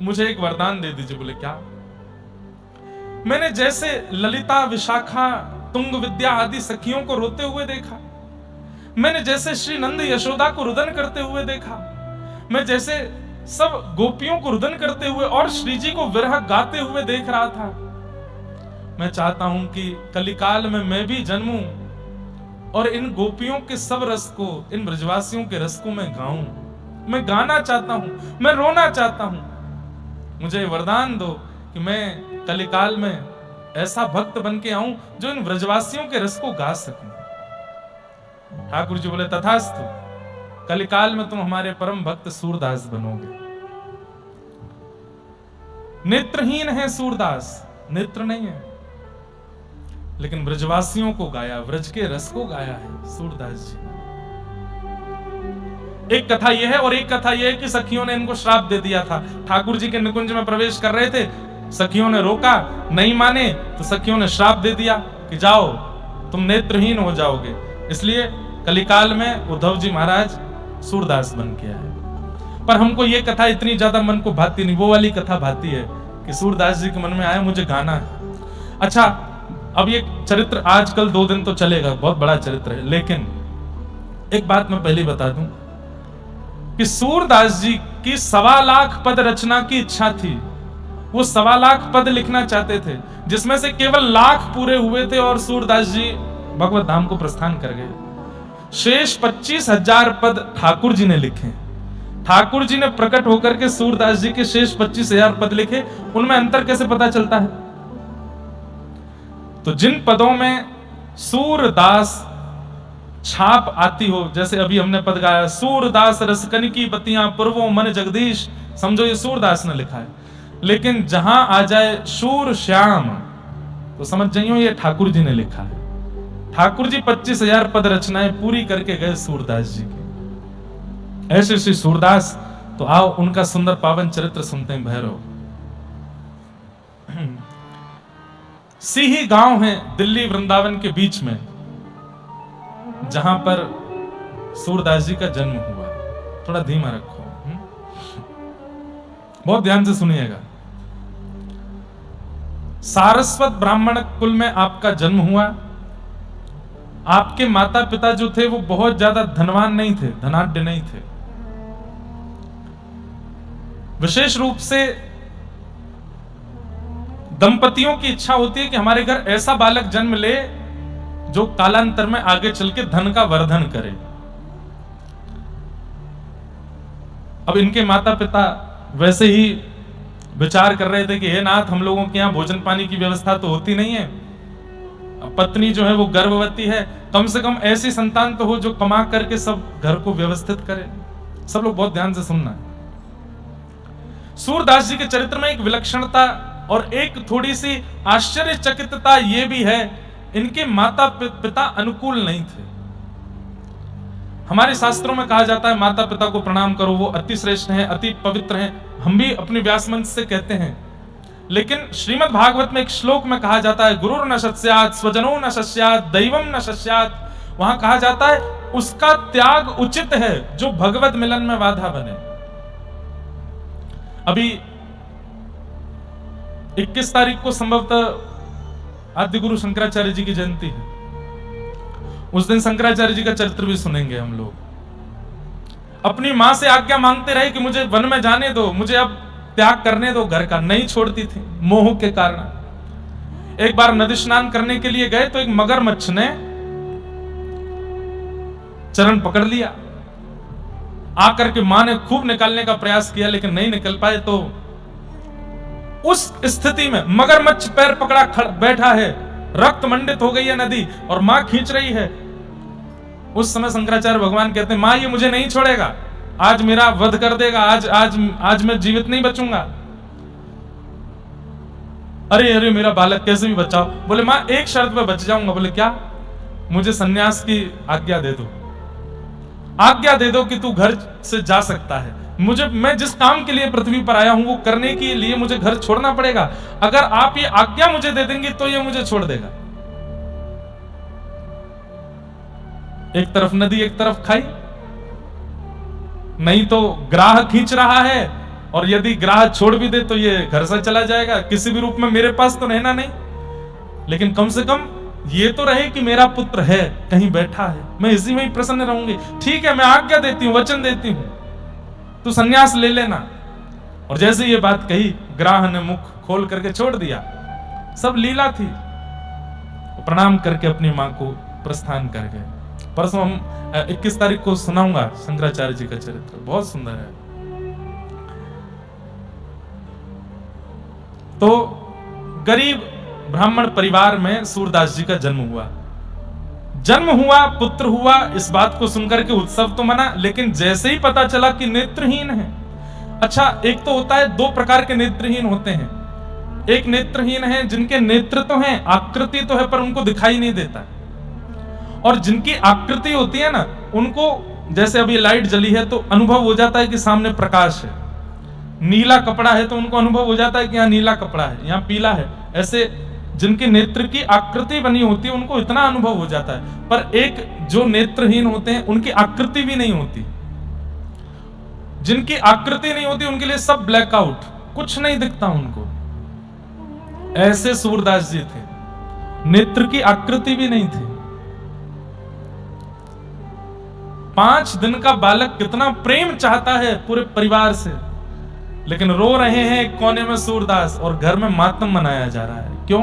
मुझे एक वरदान दे दीजिए। बोले क्या? मैंने जैसे ललिता, विशाखा, तुंग विद्या आदि सखियों को रोते हुए देखा, मैंने जैसे श्री नंद यशोदा को रुदन करते हुए देखा, मैं जैसे सब गोपियों को रुदन करते हुए और श्री जी को विरह गाते हुए देख रहा था, मैं चाहता हूं कि कलिकाल में मैं भी जन्मूं और इन गोपियों के सब रस को, इन ब्रजवासियों के रस को मैं गाऊं। मैं गाना चाहता हूं, मैं रोना चाहता हूं। मुझे वरदान दो कि मैं कलिकाल में ऐसा भक्त बन के आऊं जो इन ब्रजवासियों के रस को गा सकूं। ठाकुर जी बोले तथास्तु, कलिकाल में तुम हमारे परम भक्त सूरदास बनोगे। नेत्रहीन है सूरदास, नेत्र नहीं है, लेकिन ब्रजवासियों को गाया, ब्रज के रस को गाया है सूरदास जी। एक कथा यह है और एक कथा यह है कि सखियों ने इनको श्राप दे दिया था। ठाकुर जी के निकुंज में प्रवेश कर रहे थे, सखियों ने रोका, नहीं माने तो सखियों ने श्राप दे दिया कि जाओ तुम नेत्रहीन हो जाओगे। इसलिए कलिकाल में उद्धव जी महाराज सूरदास बन के आए। पर हमको ये कथा इतनी ज्यादा मन को भाती नहीं, वो वाली कथा भाती है कि सूरदास जी के मन में आया मुझे गाना है। अच्छा, अब ये चरित्र आजकल 2 दिन तो चलेगा, बहुत बड़ा चरित्र है, लेकिन एक बात मैं पहले बता दूं कि सूरदास जी की 1.25 लाख पद रचना की इच्छा थी। वो 1.25 लाख पद लिखना चाहते थे, जिसमें से केवल 1,00,000 पूरे हुए थे और सूरदास जी भगवत धाम को प्रस्थान कर गए। शेष 25,000 पद ठाकुर जी ने लिखे। ठाकुर जी ने प्रकट होकर के सूरदास जी के शेष 25,000 पद लिखे। उनमें अंतर कैसे पता चलता है? तो जिन पदों में सूरदास छाप आती हो, जैसे अभी हमने पद गाया सूरदास रसकन की बत्तियां पुरवो मन जगदीश, समझो ये सूरदास ने लिखा है। लेकिन जहां आ जाए शूर श्याम तो समझ जाइयो ये ठाकुर जी ने लिखा है। ठाकुर जी 25,000 पद रचनाएं पूरी करके गए सूरदास जी की। ऐसे श्री सूरदास, तो आओ उनका सुंदर पावन चरित्र सुनते हैं। भैरव सिही गांव है दिल्ली वृंदावन के बीच में, जहां पर सूरदास जी का जन्म हुआ। थोड़ा धीमा रखो, बहुत ध्यान से सुनिएगा। सारस्वत ब्राह्मण कुल में आपका जन्म हुआ। आपके माता पिता जो थे वो बहुत ज्यादा धनवान नहीं थे, धनाढ्य नहीं थे। विशेष रूप से दंपतियों की इच्छा होती है कि हमारे घर ऐसा बालक जन्म ले जो कालांतर में आगे चल के धन का वर्धन करे। अब इनके माता पिता वैसे ही विचार कर रहे थे कि हे नाथ, हम लोगों के यहाँ भोजन पानी की व्यवस्था तो होती नहीं है, पत्नी जो है वो गर्भवती है, कम से कम ऐसी संतान तो हो जो कमा करके सब घर को व्यवस्थित करे। सब लोग बहुत ध्यान से सुनना है। सूरदास जी के चरित्र में एक विलक्षणता और एक थोड़ी सी आश्चर्यचकितता ये भी है, इनके माता पिता अनुकूल नहीं थे। हमारे शास्त्रों में कहा जाता है माता पिता को प्रणाम करो, वो अति श्रेष्ठ हैं, अति पवित्र हैं। हम भी अपने व्यास मंच से कहते हैं, लेकिन श्रीमद् भागवत में एक श्लोक में कहा जाता है, गुरुर न शस्यात् स्वजनो न शस्यात् दैवम न शस्यात्। वहां कहा जाता है उसका त्याग उचित है जो भगवत मिलन में बाधा बने। अभी 21 तारीख को संभवतः आद्य गुरु शंकराचार्य जी की जयंती है। उस दिन शंकराचार्य जी का चरित्र भी सुनेंगे हम लोग। अपनी मां से आज्ञा मांगते रहे कि मुझे वन में जाने दो, मुझे अब त्याग करने दो घर का, नहीं छोड़ती थी मोह के कारण। एक बार नदी स्नान करने के लिए गए तो एक मगरमच्छ ने चरण पकड़ लिया। आकर के मां ने खूब निकालने का प्रयास किया लेकिन नहीं निकल पाए। तो उस स्थिति में मगरमच्छ पैर पकड़ा बैठा है, रक्त मंडित हो गई है नदी और मां खींच रही है। उस समय शंकराचार्य भगवान कहते हैं, मां ये मुझे नहीं छोड़ेगा, आज मेरा वध कर देगा, आज मैं जीवित नहीं बचूंगा। अरे अरे मेरा बालक कैसे भी बचाओ। बोले मां एक शर्त पे बच जाऊंगा। बोले क्या? मुझे सन्यास की आज्ञा दे दो, आज्ञा दे दो कि तू घर से जा सकता है। मैं जिस काम के लिए पृथ्वी पर आया हूं वो करने के लिए मुझे घर छोड़ना पड़ेगा। अगर आप ये आज्ञा मुझे दे देंगे तो ये मुझे छोड़ देगा। एक तरफ नदी एक तरफ खाई, नहीं तो ग्राह खींच रहा है और यदि ग्राह छोड़ भी दे तो ये घर से चला जाएगा, किसी भी रूप में मेरे पास तो रहना नहीं, लेकिन कम से कम ये तो रहे कि मेरा पुत्र है, कहीं बैठा है, मैं इसी में ही प्रसन्न रहूंगी। ठीक है, मैं आज्ञा देती हूं, वचन देती हूं, तू सन्यास ले लेना। और जैसे ये बात कही, ग्राह ने मुख खोल करके छोड़ दिया। सब लीला थी। प्रणाम करके अपनी मां को प्रस्थान कर गए। परसों हम 21 तारीख को सुनाऊंगा शंकराचार्य जी का चरित्र, बहुत सुंदर है। तो गरीब ब्राह्मण परिवार में सूरदास जी का जन्म हुआ, पुत्र हुआ। इस बात को सुनकर के उत्सव तो मना, लेकिन जैसे ही पता चला कि नेत्रहीन है। अच्छा, एक तो होता है, दो प्रकार के नेत्रहीन होते हैं। एक नेत्रहीन है जिनके नेत्र तो हैं, आकृति तो है पर उनको दिखाई नहीं देता। और जिनकी आकृति होती है ना, उनको जैसे अभी लाइट जली है तो अनुभव हो जाता है कि सामने प्रकाश है। नीला कपड़ा है तो उनको अनुभव हो जाता है कि यहाँ नीला कपड़ा है, यहाँ पीला है। ऐसे जिनके नेत्र की आकृति बनी होती है उनको इतना अनुभव हो जाता है। पर एक जो नेत्रहीन होते हैं उनकी आकृति भी नहीं होती। जिनकी आकृति नहीं होती उनके लिए सब ब्लैकआउट, कुछ नहीं दिखता उनको। ऐसे सूरदास जी थे, नेत्र की आकृति भी नहीं थी। 5 दिन का बालक कितना प्रेम चाहता है पूरे परिवार से, लेकिन रो रहे हैं एक कोने में सूरदास और घर में मातम मनाया जा रहा है। क्यों?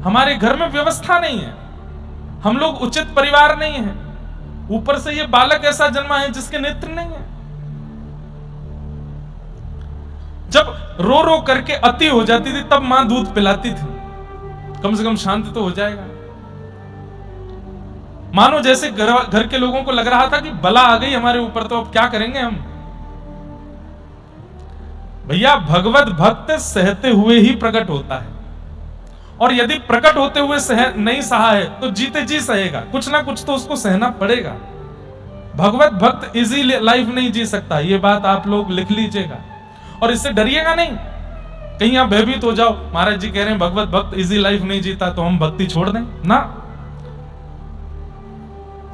हमारे घर में व्यवस्था नहीं है, हम लोग उचित परिवार नहीं है, ऊपर से ये बालक ऐसा जन्मा है जिसके नेत्र नहीं है। जब रो रो करके अति हो जाती थी तब मां दूध पिलाती थी, कम से कम शांत तो हो जाएगा। मानो जैसे घर के लोगों को लग रहा था कि बला आ गई हमारे ऊपर, तो अब क्या करेंगे हम। भैया, भगवत भक्त सहते हुए ही प्रकट होता है, और यदि प्रकट होते हुए नहीं सहा है तो जीते जी सहेगा, कुछ ना कुछ तो उसको सहना पड़ेगा। भगवत भक्त इजी लाइफ नहीं जी सकता, ये बात आप लोग लिख लीजिएगा और इससे डरिएगा नहीं। कहीं आप भयभीत हो जाओ, महाराज जी कह रहे हैं भगवत भक्त इजी लाइफ नहीं जीता तो हम भक्ति छोड़ दें ना।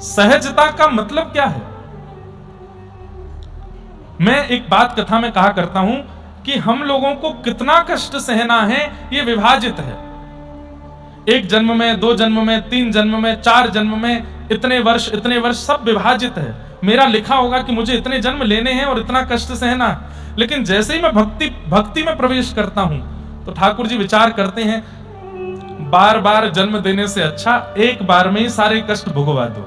सहजता का मतलब क्या है? मैं एक बात कथा में कहा करता हूं कि हम लोगों को कितना कष्ट सहना है ये विभाजित है। 1 जन्म में, 2 जन्म में, 3 जन्म में, 4 जन्म में, इतने वर्ष सब विभाजित है। मेरा लिखा होगा कि मुझे इतने जन्म लेने हैं और इतना कष्ट सहना। लेकिन जैसे ही मैं भक्ति में प्रवेश करता हूं तो ठाकुर जी विचार करते हैं, बार बार जन्म देने से अच्छा एक बार में ही सारे कष्ट भुगवा दो।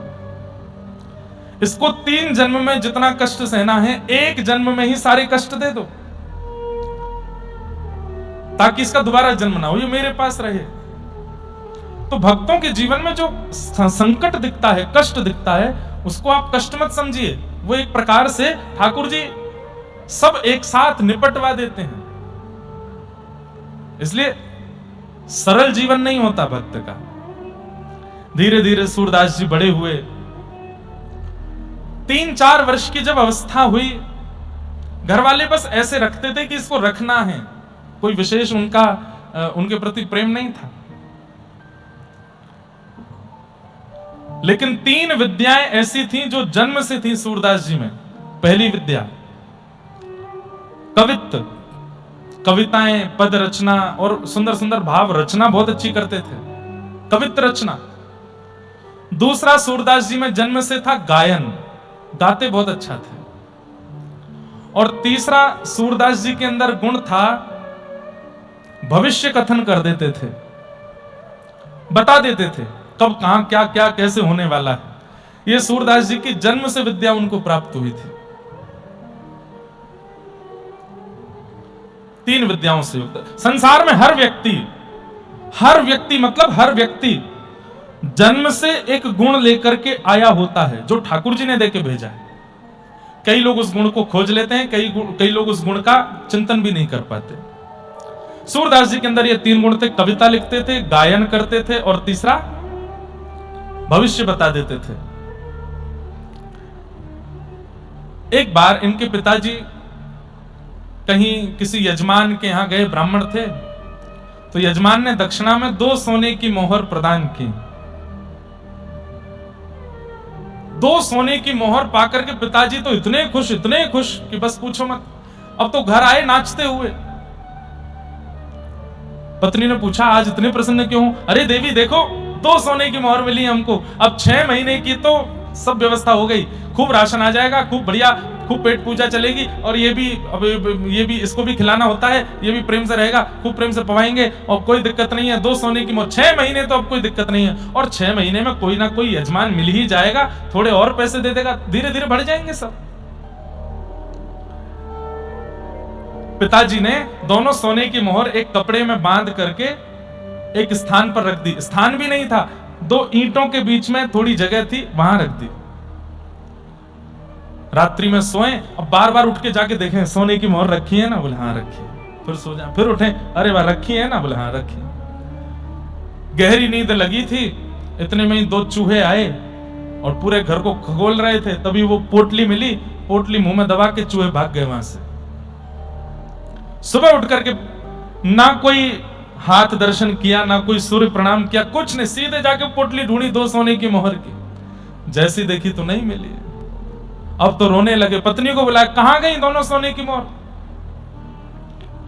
इसको 3 जन्म में जितना कष्ट सहना है 1 जन्म में ही सारे कष्ट दे दो, ताकि इसका दोबारा जन्म ना हो, ये मेरे पास रहे। तो भक्तों के जीवन में जो संकट दिखता है, कष्ट दिखता है, उसको आप कष्ट मत समझिए। वो एक प्रकार से ठाकुर जी सब एक साथ निपटवा देते हैं। इसलिए सरल जीवन नहीं होता भक्त का। धीरे धीरे सूरदास जी बड़े हुए। 3-4 वर्ष की जब अवस्था हुई, घर वाले बस ऐसे रखते थे कि इसको रखना है, कोई विशेष उनके प्रति प्रेम नहीं था। लेकिन 3 विद्याएं ऐसी थीं जो जन्म से थी सूरदास जी में। पहली विद्या कवित्व, कविताएं, पद रचना और सुंदर सुंदर भाव रचना बहुत अच्छी करते थे, कवित्व रचना। दूसरा, सूरदास जी में जन्म से था गायन, गाते बहुत अच्छा थे। और तीसरा, सूरदास जी के अंदर गुण था भविष्य कथन कर देते थे, बता देते थे कब कहां क्या क्या कैसे होने वाला है। यह सूरदास जी की जन्म से विद्या उनको प्राप्त हुई थी। 3 विद्याओं से युक्त। संसार में हर व्यक्ति मतलब हर व्यक्ति जन्म से एक गुण लेकर के आया होता है जो ठाकुर जी ने देके भेजा है। कई लोग उस गुण को खोज लेते हैं, कई लोग उस गुण का चिंतन भी नहीं कर पाते। सूरदास जी के अंदर ये 3 गुण थे, कविता लिखते थे, गायन करते थे और तीसरा भविष्य बता देते थे। एक बार इनके पिताजी कहीं किसी यजमान के यहां गए, ब्राह्मण थे, तो यजमान ने दक्षिणा में 2 सोने की मोहर प्रदान की। 2 सोने की मोहर पाकर के पिताजी तो इतने खुश कि बस पूछो मत। अब तो घर आए नाचते हुए। पत्नी ने पूछा, आज इतने प्रसन्न क्यों हो? अरे देवी देखो, 2 सोने की मोहर मिली हमको, अब 6 महीने की तो सब व्यवस्था हो गई, खूब राशन आ जाएगा, खूब बढ़िया, खूब पेट पूजा चलेगी, और ये भी इसको भी खिलाना होता है, ये भी प्रेम से रहेगा, खूब प्रेम से पवाएंगे और कोई दिक्कत नहीं है। 2 सोने की मोहर, 6 महीने तो अब कोई दिक्कत नहीं है, और 6 महीने में कोई ना कोई यजमान मिल ही जाएगा, थोड़े और पैसे दे देगा, धीरे धीरे बढ़ जाएंगे सब। पिताजी ने दोनों सोने की मोहर एक कपड़े में बांध करके एक स्थान पर रख दी। स्थान भी नहीं था, 2 ईंटों के बीच में थोड़ी जगह थी, वहां रख दी। रात्रि में सोए, अब बार बार उठ के जाके देखें सोने की मोहर रखी है ना, बोले हाँ रखी है। फिर सो जाए, फिर उठे, अरे वाह रखी है ना, बोले हाँ रखी। गहरी नींद लगी थी, इतने में ही 2 चूहे आए और पूरे घर को खगोल रहे थे। तभी वो पोटली मिली, पोटली मुंह में दबा के चूहे भाग गए वहां से। सुबह उठ करके ना कोई हाथ दर्शन किया, ना कोई सूर्य प्रणाम किया, कुछ नहीं, सीधे जाके पोटली ढूंढी 2 सोने की मोहर की। जैसी देखी तो नहीं मिली। अब तो रोने लगे, पत्नी को बुलाया, कहां गई दोनों सोने की मोहर?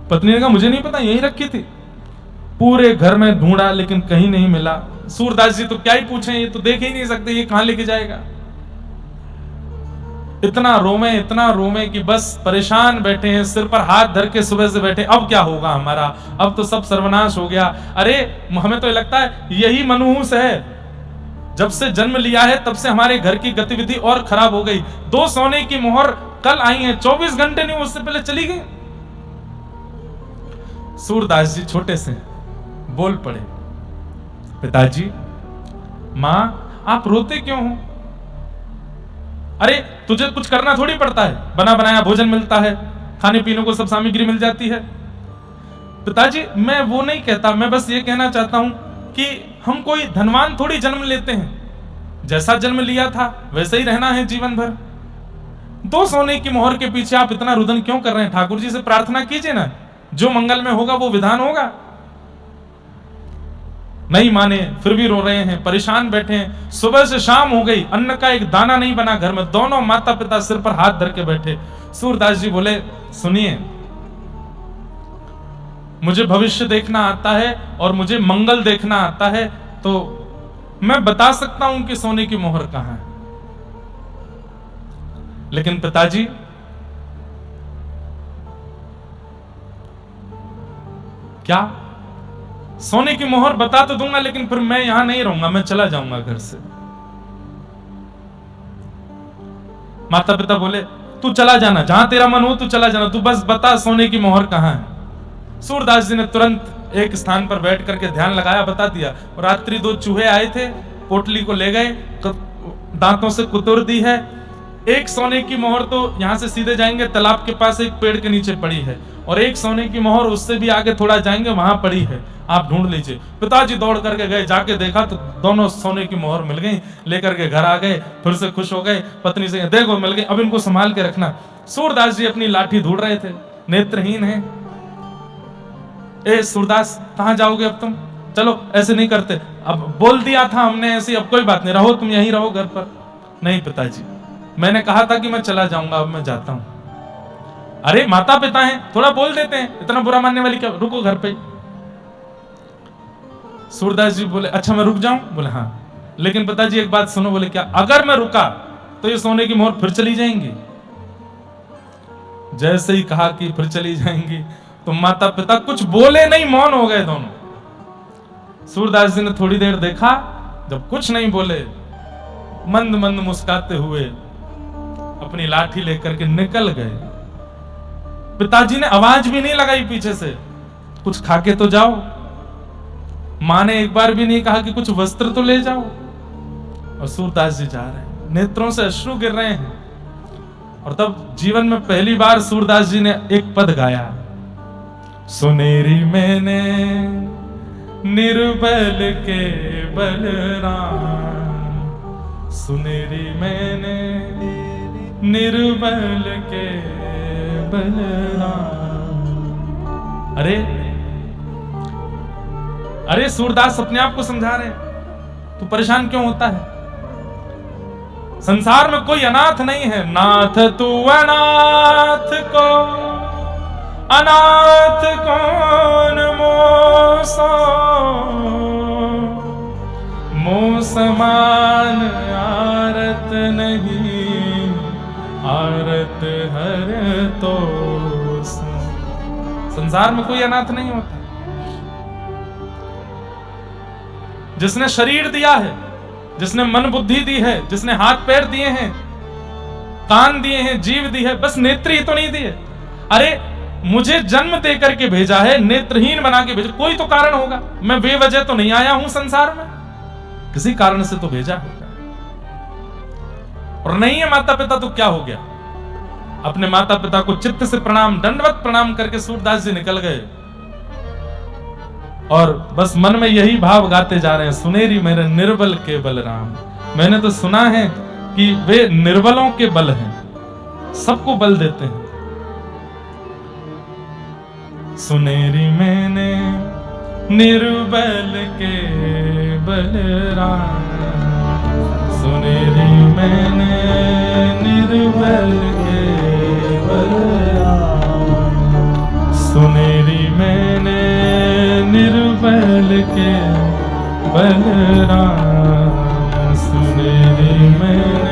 पत्नी ने कहा मुझे नहीं पता, यहीं रखी थी। पूरे घर में ढूंढा लेकिन कहीं नहीं मिला। सूरदास जी तो क्या ही पूछें, ये तो देख ही नहीं सकते, ये कहां लेके जाएगा। इतना रोमे कि बस परेशान बैठे हैं, सिर पर हाथ धर के सुबह से बैठे, अब क्या होगा हमारा, अब तो सब सर्वनाश हो गया। अरे हमें तो लगता है यही मनहूस है, जब से जन्म लिया है तब से हमारे घर की गतिविधि और खराब हो गई। 2 सोने की मोहर कल आई है, 24 घंटे नहीं, उससे पहले चली गई। सूरदास जी छोटे से बोल पड़े, पिताजी, मां आप रोते क्यों हो? अरे तुझे कुछ करना थोड़ी पड़ता है, बना बनाया भोजन मिलता है, खाने पीने को सब सामग्री मिल जाती है। पिताजी मैं वो नहीं कहता, मैं बस ये कहना चाहता हूं कि हम कोई धनवान थोड़ी जन्म लेते हैं, जैसा जन्म लिया था वैसे ही रहना है जीवन भर। 2 सोने की मोहर के पीछे आप इतना रुदन क्यों कर रहे हैं? ठाकुर जी से प्रार्थना कीजिए ना, जो मंगल में होगा वो विधान होगा। नहीं माने, फिर भी रो रहे हैं, परेशान बैठे हैं। सुबह से शाम हो गई, अन्न का एक दाना नहीं बना घर में। दोनों माता पिता सिर पर हाथ धर के बैठे। सूरदास जी बोले, सुनिए, मुझे भविष्य देखना आता है और मुझे मंगल देखना आता है, तो मैं बता सकता हूं कि सोने की मोहर कहां है। लेकिन पिताजी, क्या? सोने की मोहर बता तो दूंगा, लेकिन फिर मैं यहां नहीं रहूंगा, मैं चला जाऊंगा घर से। माता पिता बोले, तू चला जाना, जहां तेरा मन हो तू चला जाना, तू बस बता सोने की मोहर कहां है। सूरदास जी ने तुरंत एक स्थान पर बैठ करके ध्यान लगाया, बता दिया। और रात्रि 2 चूहे आए थे, पोटली को ले गए, दांतों से कुतुर दी है, एक सोने की मोहर तो यहाँ से सीधे जाएंगे तालाब के पास एक पेड़ के नीचे पड़ी है, और एक सोने की मोहर उससे भी आगे थोड़ा जाएंगे वहां पड़ी है, आप ढूंढ लीजिए। पिताजी दौड़ करके गए, जाके देखा तो दोनों सोने की मोहर मिल गई, लेकर के घर आ गए, फिर से खुश हो गए, पत्नी से देखो मिल गई, अब इनको संभाल के रखना। सूरदास जी अपनी लाठी ढूंढ रहे थे, नेत्रहीन है। ए सूरदास कहां जाओगे अब तुम, चलो ऐसे नहीं करते, अब बोल दिया था हमने ऐसे, अब कोई बात नहीं, रहो तुम यहीं रहो घर पर। नहीं पिताजी, मैंने कहा था कि मैं चला जाऊंगा, अब मैं जाता हूं। अरे माता पिता हैं, थोड़ा बोल देते हैं, इतना बुरा मानने वाली क्या, रुको घर पे। सूरदास जी बोले अच्छा मैं रुक जाऊं, बोले हाँ, लेकिन पिताजी एक बात सुनो। बोले क्या, अगर मैं रुका तो ये सोने की मोहर फिर चली जाएंगी। जैसे ही कहा कि फिर चली जाएंगी तो माता पिता कुछ बोले नहीं, मौन हो गए दोनों। सूरदास जी ने थोड़ी देर देखा, जब कुछ नहीं बोले, मंद मंद मुस्कुराते हुए अपनी लाठी लेकर के निकल गए। पिताजी ने आवाज भी नहीं लगाई पीछे से, कुछ खा के तो जाओ। मां ने एक बार भी नहीं कहा कि कुछ वस्त्र तो ले जाओ। और सूरदास जी जा रहे हैं, नेत्रों से अश्रु गिर रहे हैं। और तब जीवन में पहली बार सूरदास जी ने एक पद गाया, सुनेरी मैंने निर्बल के बलराम, सुनेरी मैंने निर्बल के बलराम। अरे अरे सूरदास अपने आप को समझा रहे, तू परेशान क्यों होता है, संसार में कोई अनाथ नहीं है। नाथ तू अनाथ को अनाथ कौन मोसो, मोह समान आरत नहीं, आरत हर तो। संसार में कोई अनाथ नहीं होता। जिसने शरीर दिया है, जिसने मन बुद्धि दी है, जिसने हाथ पैर दिए हैं, कान दिए हैं, जीव दी है, बस नेत्र ही तो नहीं दिए। अरे मुझे जन्म दे करके भेजा है, नेत्रहीन बना के भेजा, कोई तो कारण होगा। मैं बेवजह तो नहीं आया हूं संसार में, किसी कारण से तो भेजा होगा। और नहीं है माता पिता तो क्या हो गया। अपने माता पिता को चित्त से प्रणाम, दंडवत प्रणाम करके सूरदास जी निकल गए, और बस मन में यही भाव गाते जा रहे हैं, सुनेरी मेरे निर्बल के बलराम। मैंने तो सुना है कि वे निर्बलों के बल हैं, सबको बल देते हैं। सुनेरी मैंने निर्बल के बलराम, सुनेरी मैंने निर्बल के बलराम, सुनेरी मैंने निर्बल के बलराम, सुनेरी मैंने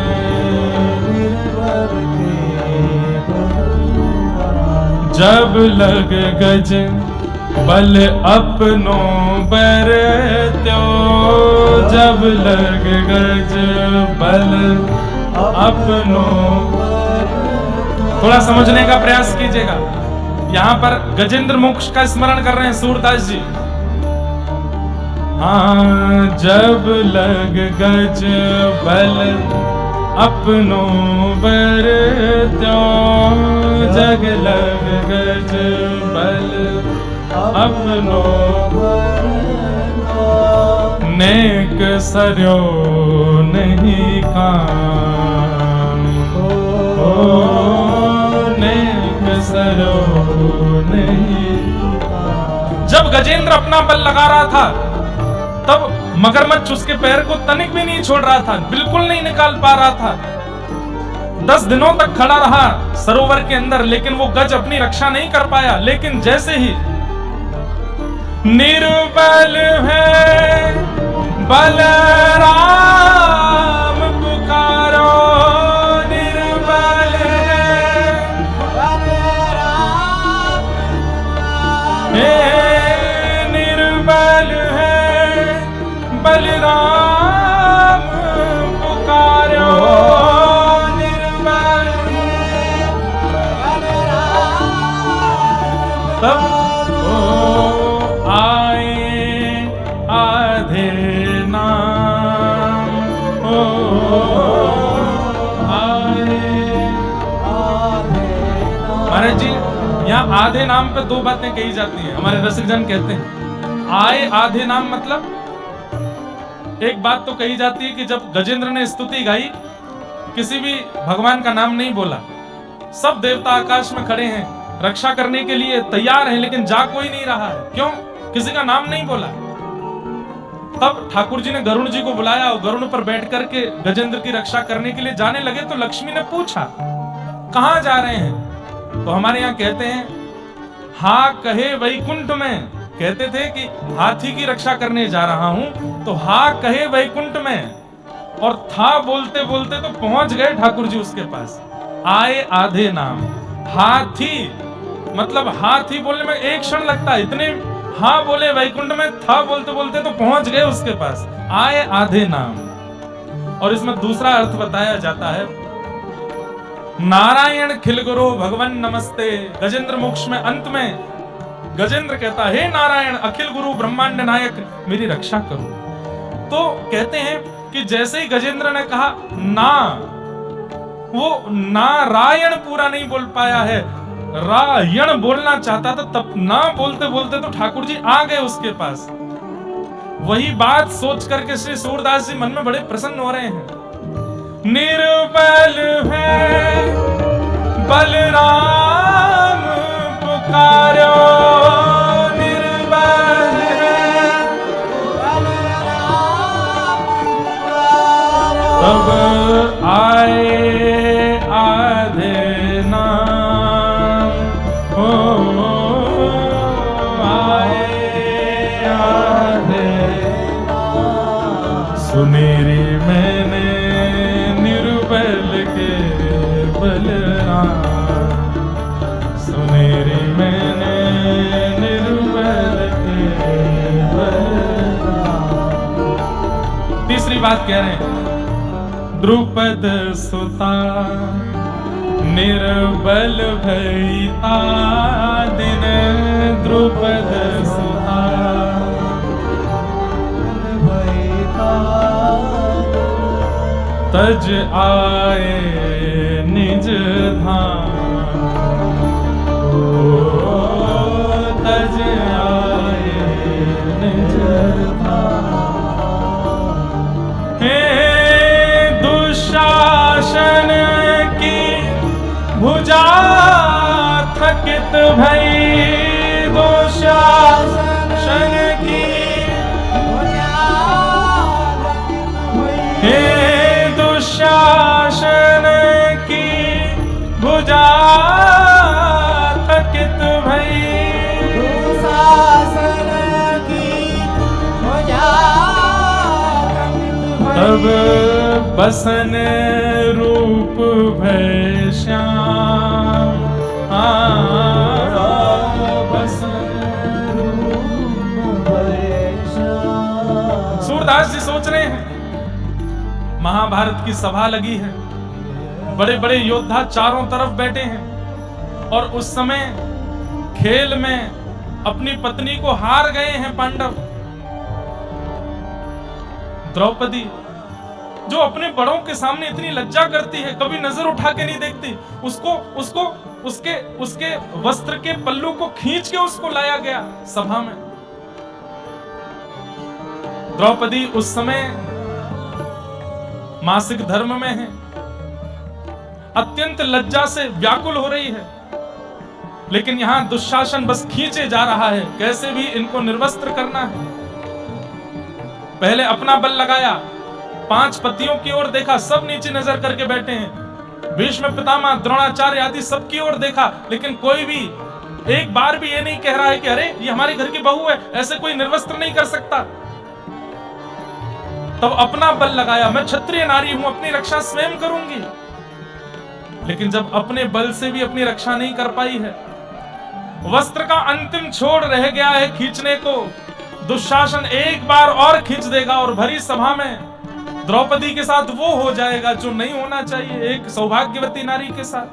निर्बल के बलराम। जब लग गज बल अपनों बर त्यो, जब लग गज बल अपनों। थोड़ा समझने का प्रयास कीजिएगा, यहां पर गजेंद्र मोक्ष का स्मरण कर रहे हैं सूरदास जी। हाँ, जब लग गज बल अपनों बर त्यो, जग लग गज बल अपनों नेक सरयो नहीं काम, नेक सरयो नहीं। जब गजेंद्र अपना बल लगा रहा था तब मगरमच्छ उसके पैर को तनिक भी नहीं छोड़ रहा था, बिल्कुल नहीं निकाल पा रहा था। 10 दिनों तक खड़ा रहा सरोवर के अंदर, लेकिन वो गज अपनी रक्षा नहीं कर पाया। लेकिन जैसे ही निर्बल है बलराम पुकारो, निर्बल है बलराम, निर्बल है बलराम पुकारो, निर्बल है बलराम। तब आए आधे नाम, यहाँ आधे नाम पे दो बातें कही जाती हैं। हमारे रसिकजन कहते हैं आए आधे नाम, मतलब एक बात तो कही जाती है कि जब गजेंद्र ने स्तुति गाई, किसी भी भगवान का नाम नहीं बोला, सब देवता आकाश में खड़े हैं, रक्षा करने के लिए तैयार हैं, लेकिन जा कोई नहीं रहा है। क्यों? किसी का नाम नहीं बोला। तब ठाकुर जी ने गरुड़ जी को बुलाया और गरुड़ पर बैठ करके गजेंद्र की रक्षा करने के लिए जाने लगे तो लक्ष्मी ने पूछा कहां जा रहे हैं? तो हमारे यहाँ कहते हैं हा कहे वैकुंठ में, कहते थे कि हाथी की रक्षा करने जा रहा हूं, तो हा कहे वैकुंठ में, और था बोलते बोलते तो पहुंच गए ठाकुर जी उसके पास। आए आधे नाम, हाथी मतलब हाथी बोलने में एक क्षण लगता है, इतने हाँ बोले वैकुंठ में, था बोलते बोलते तो पहुंच गए उसके पास। आए आधे नाम। और इसमें दूसरा अर्थ बताया जाता है नारायण खिलगुरु भगवन नमस्ते। गजेंद्र मोक्ष में अंत में गजेंद्र कहता हे नारायण अखिल गुरु ब्रह्मांड नायक मेरी रक्षा करो। तो कहते हैं कि जैसे ही गजेंद्र ने कहा ना, वो नारायण पूरा नहीं बोल पाया है, रायण बोलना चाहता था, तब ना बोलते बोलते तो ठाकुर जी आ गए उसके पास। वही बात सोच करके श्री सूरदास जी मन में बड़े प्रसन्न हो रहे हैं। निर्बल है बलराम पुकारो, निर्बल है बलराम पुकारो, तब आए आधे नाम, हो आए आधे सुनेरी मैंने निर्बल के बलराम, सुनेरी मैंने निर्बल के बलराम। तीसरी बात कह रहे हैं द्रुपद सुता निर्बल भईता दिन, द्रुपद सुता तज आए निज धाम, तज आए निज धाम। हे दुशासन की भुजा थकित भई, दुशासन की हे दुशासन की भुजा थकित भई, दुशासन की भुजा थकित भई, तब बसन रूप भय श्याम, बसन रूप भय श्याम। सूरदास जी सोच रहे हैं महाभारत की सभा लगी है, बड़े बड़े योद्धा चारों तरफ बैठे हैं, और उस समय खेल में अपनी पत्नी को हार गए हैं पांडव। द्रौपदी जो अपने बड़ों के सामने इतनी लज्जा करती है, कभी नजर उठा के नहीं देखती, उसको उसके वस्त्र के पल्लू को खींच के उसको लाया गया सभा में। द्रौपदी उस समय मासिक धर्म में है, अत्यंत लज्जा से व्याकुल हो रही है, लेकिन यहां दुशासन बस खींचे जा रहा है, कैसे भी इनको निर्वस्त्र करना है। पहले अपना बल लगाया, 5 पतियों की ओर देखा, सब नीचे नजर करके बैठे हैं। भीष्म पितामह द्रोणाचार्य आदि सबकी ओर देखा, लेकिन कोई भी एक बार भी ये नहीं कह रहा है कि अरे ये हमारे घर की बहू है, ऐसे कोई निर्वस्त्र नहीं कर सकता। तब अपना बल लगाया, मैं क्षत्रिय नारी हूं, अपनी रक्षा स्वयं करूंगी। लेकिन जब अपने बल से भी अपनी रक्षा नहीं कर पाई है, वस्त्र का अंतिम छोड़ रह गया है खींचने को, दुशासन एक बार और खींच देगा और भरी सभा में द्रौपदी के साथ वो हो जाएगा जो नहीं होना चाहिए, एक सौभाग्यवती नारी के साथ।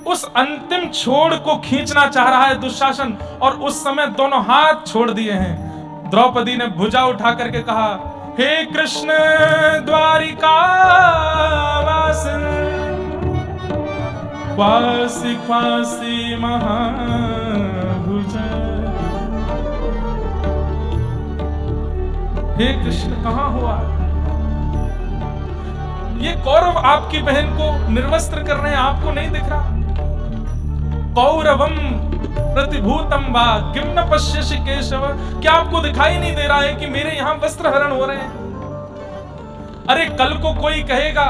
उस अंतिम छोड़ को खींचना चाह रहा है दुशासन, और उस समय दोनों हाथ छोड़ दिए हैं। द्रौपदी ने भुजा उठा करके कहा, हे कृष्ण द्वारिका वासन, क्वासी क्वासी महाभुज। हे कृष्ण कहां हो आप? ये कौरव आपकी बहन को निर्वस्त्र कर रहे हैं, आपको नहीं दिख रहा? कौरवम प्रतिभूतम वा किम न पश्यसि केशव। क्या आपको दिखाई नहीं दे रहा है कि मेरे यहां वस्त्र हरण हो रहे हैं? अरे कल को कोई कहेगा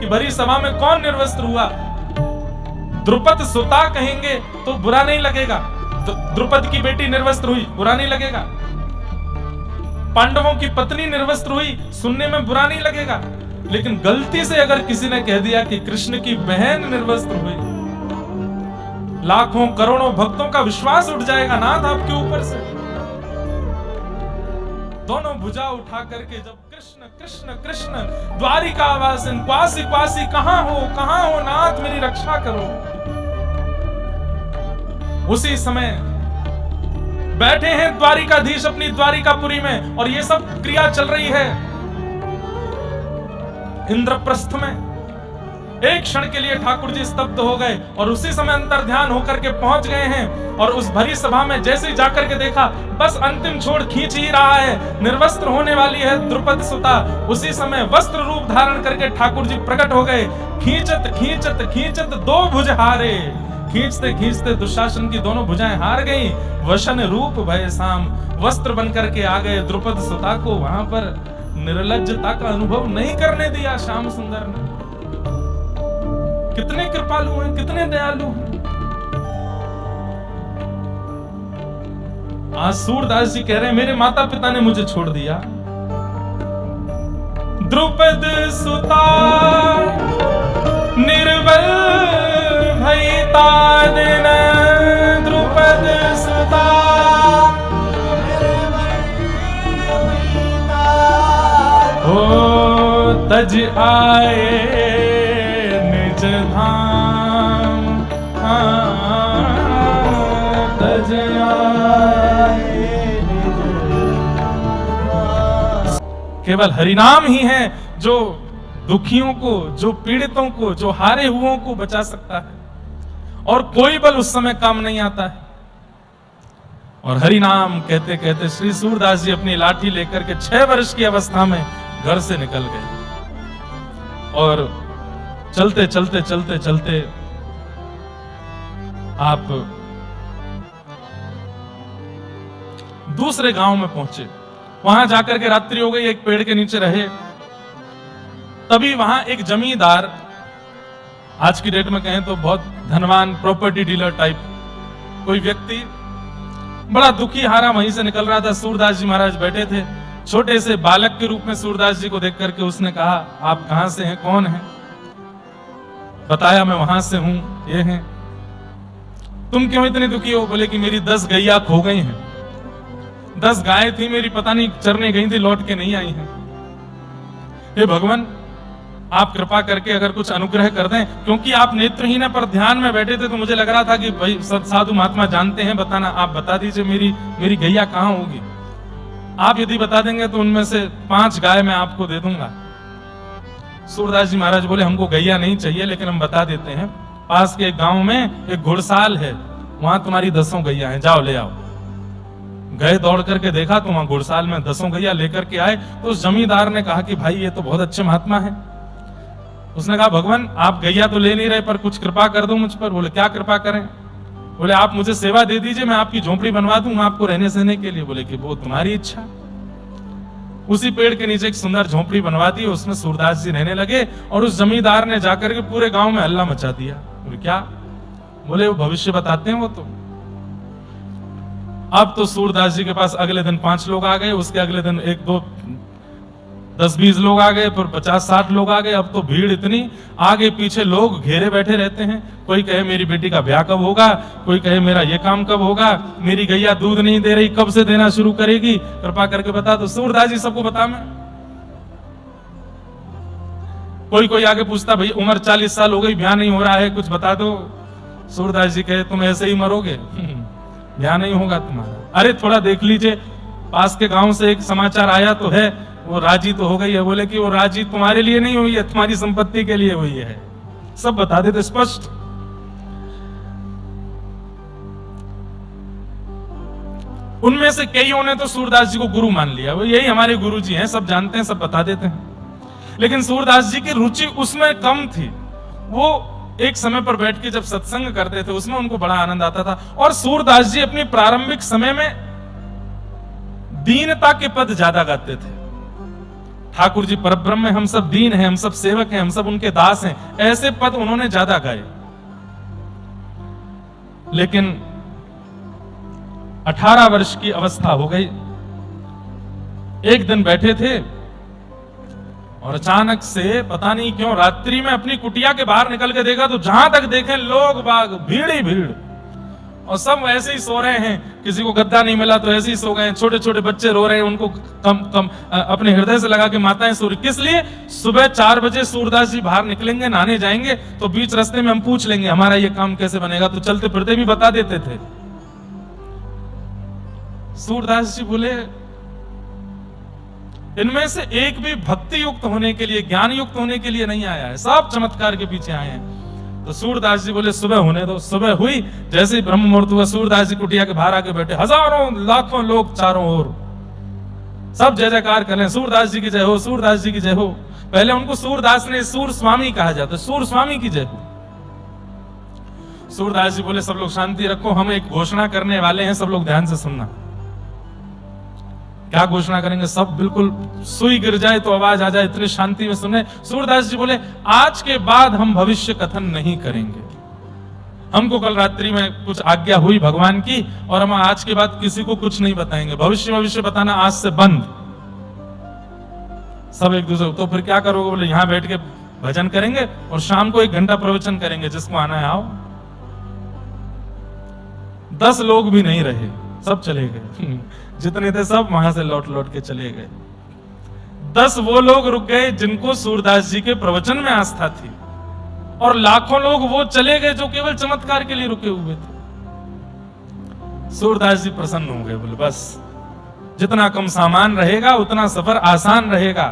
कि भरी सभा में कौन निर्वस्त्र हुआ, द्रुपद सुता कहेंगे तो बुरा नहीं लगेगा। द्रुपद की बेटी निर्वस्त्र हुई, बुरा नहीं लगेगा। पांडवों की पत्नी निर्वस्त्र हुई, सुनने में बुरा नहीं लगेगा। लेकिन गलती से अगर किसी ने कह दिया कि कृष्ण की बहन निर्वस्त्र हुई, लाखों करोड़ों भक्तों का विश्वास उठ जाएगा नाथ आपके ऊपर से। दोनों भुजा उठा करके जब कृष्ण कृष्ण कृष्ण द्वारिका वासिन क्वासी क्वासी कहां हो नाथ मेरी रक्षा करो। उसी समय बैठे हैं द्वारिकाधीश अपनी द्वारिकापुरी में और ये सब क्रिया चल रही है इंद्रप्रस्थ में। एक क्षण के लिए ठाकुर जी स्तब्ध हो गए और उसी समय अंतर ध्यान होकर के पहुंच गए हैं। और उस भरी सभा में जैसे ही जाकर के देखा, बस अंतिम छोड़ खींच ही रहा है, निर्वस्त्र होने वाली है द्रुपद सुता। उसी समय वस्त्र रूप धारण करके ठाकुर जी प्रकट हो गए। खींचत खींचत खींचत दो भुज हारे, खींचते खींचते दुशासन की दोनों भुजाएं हार गई। वशन रूप भय साम, वस्त्र बन करके आ गए। द्रुपद सुता को वहां पर निर्लज्जता का अनुभव नहीं करने दिया श्याम सुंदर ने। कितने कृपालु हैं, कितने दयालु हैं। आज सूरदास जी कह रहे हैं मेरे माता पिता ने मुझे छोड़ दिया। द्रुपद सुता निर्बल भयता दिन, द्रुपद सुता हो तज आए निज धाम, तज आए निज धाम। केवल हरिनाम ही है जो दुखियों को, जो पीड़ितों को, जो हारे हुओं को बचा सकता है, और कोई बल उस समय काम नहीं आता है। और हरिनाम कहते कहते श्री सूरदास जी अपनी लाठी लेकर के 6 वर्ष की अवस्था में घर से निकल गए और चलते चलते चलते चलते आप दूसरे गांव में पहुंचे। वहां जाकर के रात्रि हो गई, एक पेड़ के नीचे रहे। तभी वहां एक जमींदार, आज की डेट में कहें तो बहुत धनवान प्रॉपर्टी डीलर टाइप कोई व्यक्ति, बड़ा दुखी हारा वहीं से निकल रहा था। सूरदास जी महाराज बैठे थे। छोटे से बालक के रूप में सूरदास जी को देख करके उसने कहा, आप कहां से हैं, कौन हैं? बताया, मैं वहां से हूं, ये हैं। तुम क्यों इतने दुखी हो? बोले कि मेरी 10 गैया खो गई हैं। 10 गाय थी मेरी, पता नहीं चरने गई थी, लौट के नहीं आई हैं। हे भगवान, आप कृपा करके अगर कुछ अनुग्रह कर दें, क्योंकि आप नेत्रहीन पर ध्यान में बैठे थे तो मुझे लग रहा था कि भाई साधु महात्मा जानते हैं, बताना, आप बता दीजिए मेरी गैया कहां होगी। आप यदि बता देंगे तो उनमें से 5 गाय मैं आपको दे दूंगा। सूरदास जी महाराज बोले, हमको गैया नहीं चाहिए, लेकिन हम बता देते हैं, पास के एक गांव में एक घुड़साल है, वहां तुम्हारी 10 गैया हैं, जाओ ले आओ। गए, दौड़ करके देखा तो वहां घुड़साल में 10 गैया लेकर के आए। तो उस जमींदार ने कहा कि भाई ये तो बहुत अच्छे महात्मा है। उसने कहा, भगवान आप गैया तो ले नहीं रहे, पर कुछ कृपा कर दो मुझ पर। बोले, क्या कृपा करें? बोले, आप मुझे सेवा दे दीजिए, मैं आपकी झोंपड़ी बनवा दूंगा आपको रहने सहने के लिए। बोले कि वो तुम्हारी इच्छा। उसी पेड़ के नीचे एक सुंदर झोंपड़ी बनवा दी, उसमें सूरदास जी रहने लगे। और उस जमींदार ने जाकर के पूरे गांव में हल्ला मचा दिया। बोले, क्या? बोले, वो भविष्य बताते हैं वो तो। अब तो सूरदास जी के पास अगले दिन 5 लोग आ गए, उसके अगले दिन 1, 2, 10-20 लोग आ गए, फिर 50-60 लोग आ गए। अब तो भीड़ इतनी, आगे पीछे लोग घेरे बैठे रहते हैं। कोई कहे मेरी बेटी का ब्याह कब होगा, कोई कहे मेरा ये काम कब होगा, मेरी गैया दूध नहीं दे रही, कब से देना शुरू करेगी, कृपा करके बता दो। सूरदास जी सबको बता मैं। कोई आगे पूछता, भाई उम्र 40 साल हो गई, ब्याह नहीं हो रहा है, कुछ बता दो। सूरदास जी कहे, तुम ऐसे ही मरोगे, ब्याह नहीं होगा तुम्हारा। अरे थोड़ा देख लीजिए, पास के गांव से एक समाचार आया तो है, वो राजी तो हो गई है। बोले कि वो राजी तुम्हारे लिए नहीं हुई है, तुम्हारी संपत्ति के लिए हुई है। सब बता देते स्पष्ट। उनमें से कईयों ने तो सूरदास जी को गुरु मान लिया, वो यही हमारे गुरु जी हैं, सब जानते हैं, सब बता देते हैं। लेकिन सूरदास जी की रुचि उसमें कम थी। वो एक समय पर बैठ के जब सत्संग करते थे उसमें उनको बड़ा आनंद आता था। और सूरदास जी अपनी प्रारंभिक समय में दीनता के पद ज्यादा गाते थे। ठाकुर जी परब्रह्म है, हम सब दीन हैं, हम सब सेवक हैं, हम सब उनके दास हैं, ऐसे पद उन्होंने ज्यादा गाए। लेकिन 18 वर्ष की अवस्था हो गई। एक दिन बैठे थे और अचानक से पता नहीं क्यों रात्रि में अपनी कुटिया के बाहर निकल के देखा तो जहां तक देखे लोग बाग, भीड़ ही भीड़, और सब ऐसे ही सो रहे हैं। किसी को गद्दा नहीं मिला तो ऐसे ही सो गए। छोटे छोटे बच्चे रो रहे हैं, उनको कम अपने हृदय से लगा के माताएं सो रही। किस लिए? सुबह 4 बजे सूरदास जी बाहर निकलेंगे, नहाने जाएंगे, तो बीच रास्ते में हम पूछ लेंगे हमारा ये काम कैसे बनेगा, तो चलते फिरते भी बता देते थे। सूरदास जी बोले इनमें से एक भी भक्ति युक्त होने के लिए, ज्ञान युक्त होने के लिए नहीं आया है, सब चमत्कार के पीछे आए हैं। तो सूरदास जी बोले सुबह होने दो। सुबह हुई, जैसे ही ब्रह्म मुहूर्त हुआ सूरदास जी कुटिया के बाहर आके बैठे। हजारों लाखों लोग चारों ओर सब जय जयकार कर रहे हैं, सूरदास जी की जय हो, सूरदास जी की जय हो। पहले उनको सूरदास ने सूर स्वामी कहा जाता, सूर स्वामी की जय हो। सूरदास जी बोले सब लोग शांति रखो, हम एक घोषणा करने वाले हैं, सब लोग ध्यान से सुनना। क्या घोषणा करेंगे? सब बिल्कुल सुई गिर जाए तो आवाज आ जाए, इतनी शांति में सुने। सूरदास जी बोले आज के बाद हम भविष्य कथन नहीं करेंगे। हमको कल रात्रि में कुछ आज्ञा हुई भगवान की और हम आज के बाद किसी को कुछ नहीं बताएंगे, भविष्य बताना आज से बंद। सब एक दूसरे, तो फिर क्या करोगे? बोले यहां बैठ के भजन करेंगे और शाम को 1 घंटा प्रवचन करेंगे, जिसको आना है आओ। 10 लोग भी नहीं रहे, सब चले गए। जितने थे सब वहां से लौट के चले गए। 10 वो लोग रुक गए जिनको सूरदास जी के प्रवचन में आस्था थी, और लाखों लोग वो चले गए जो केवल चमत्कार के लिए रुके हुए थे। सूरदास जी प्रसन्न हो गए, बोले बस जितना कम सामान रहेगा उतना सफर आसान रहेगा।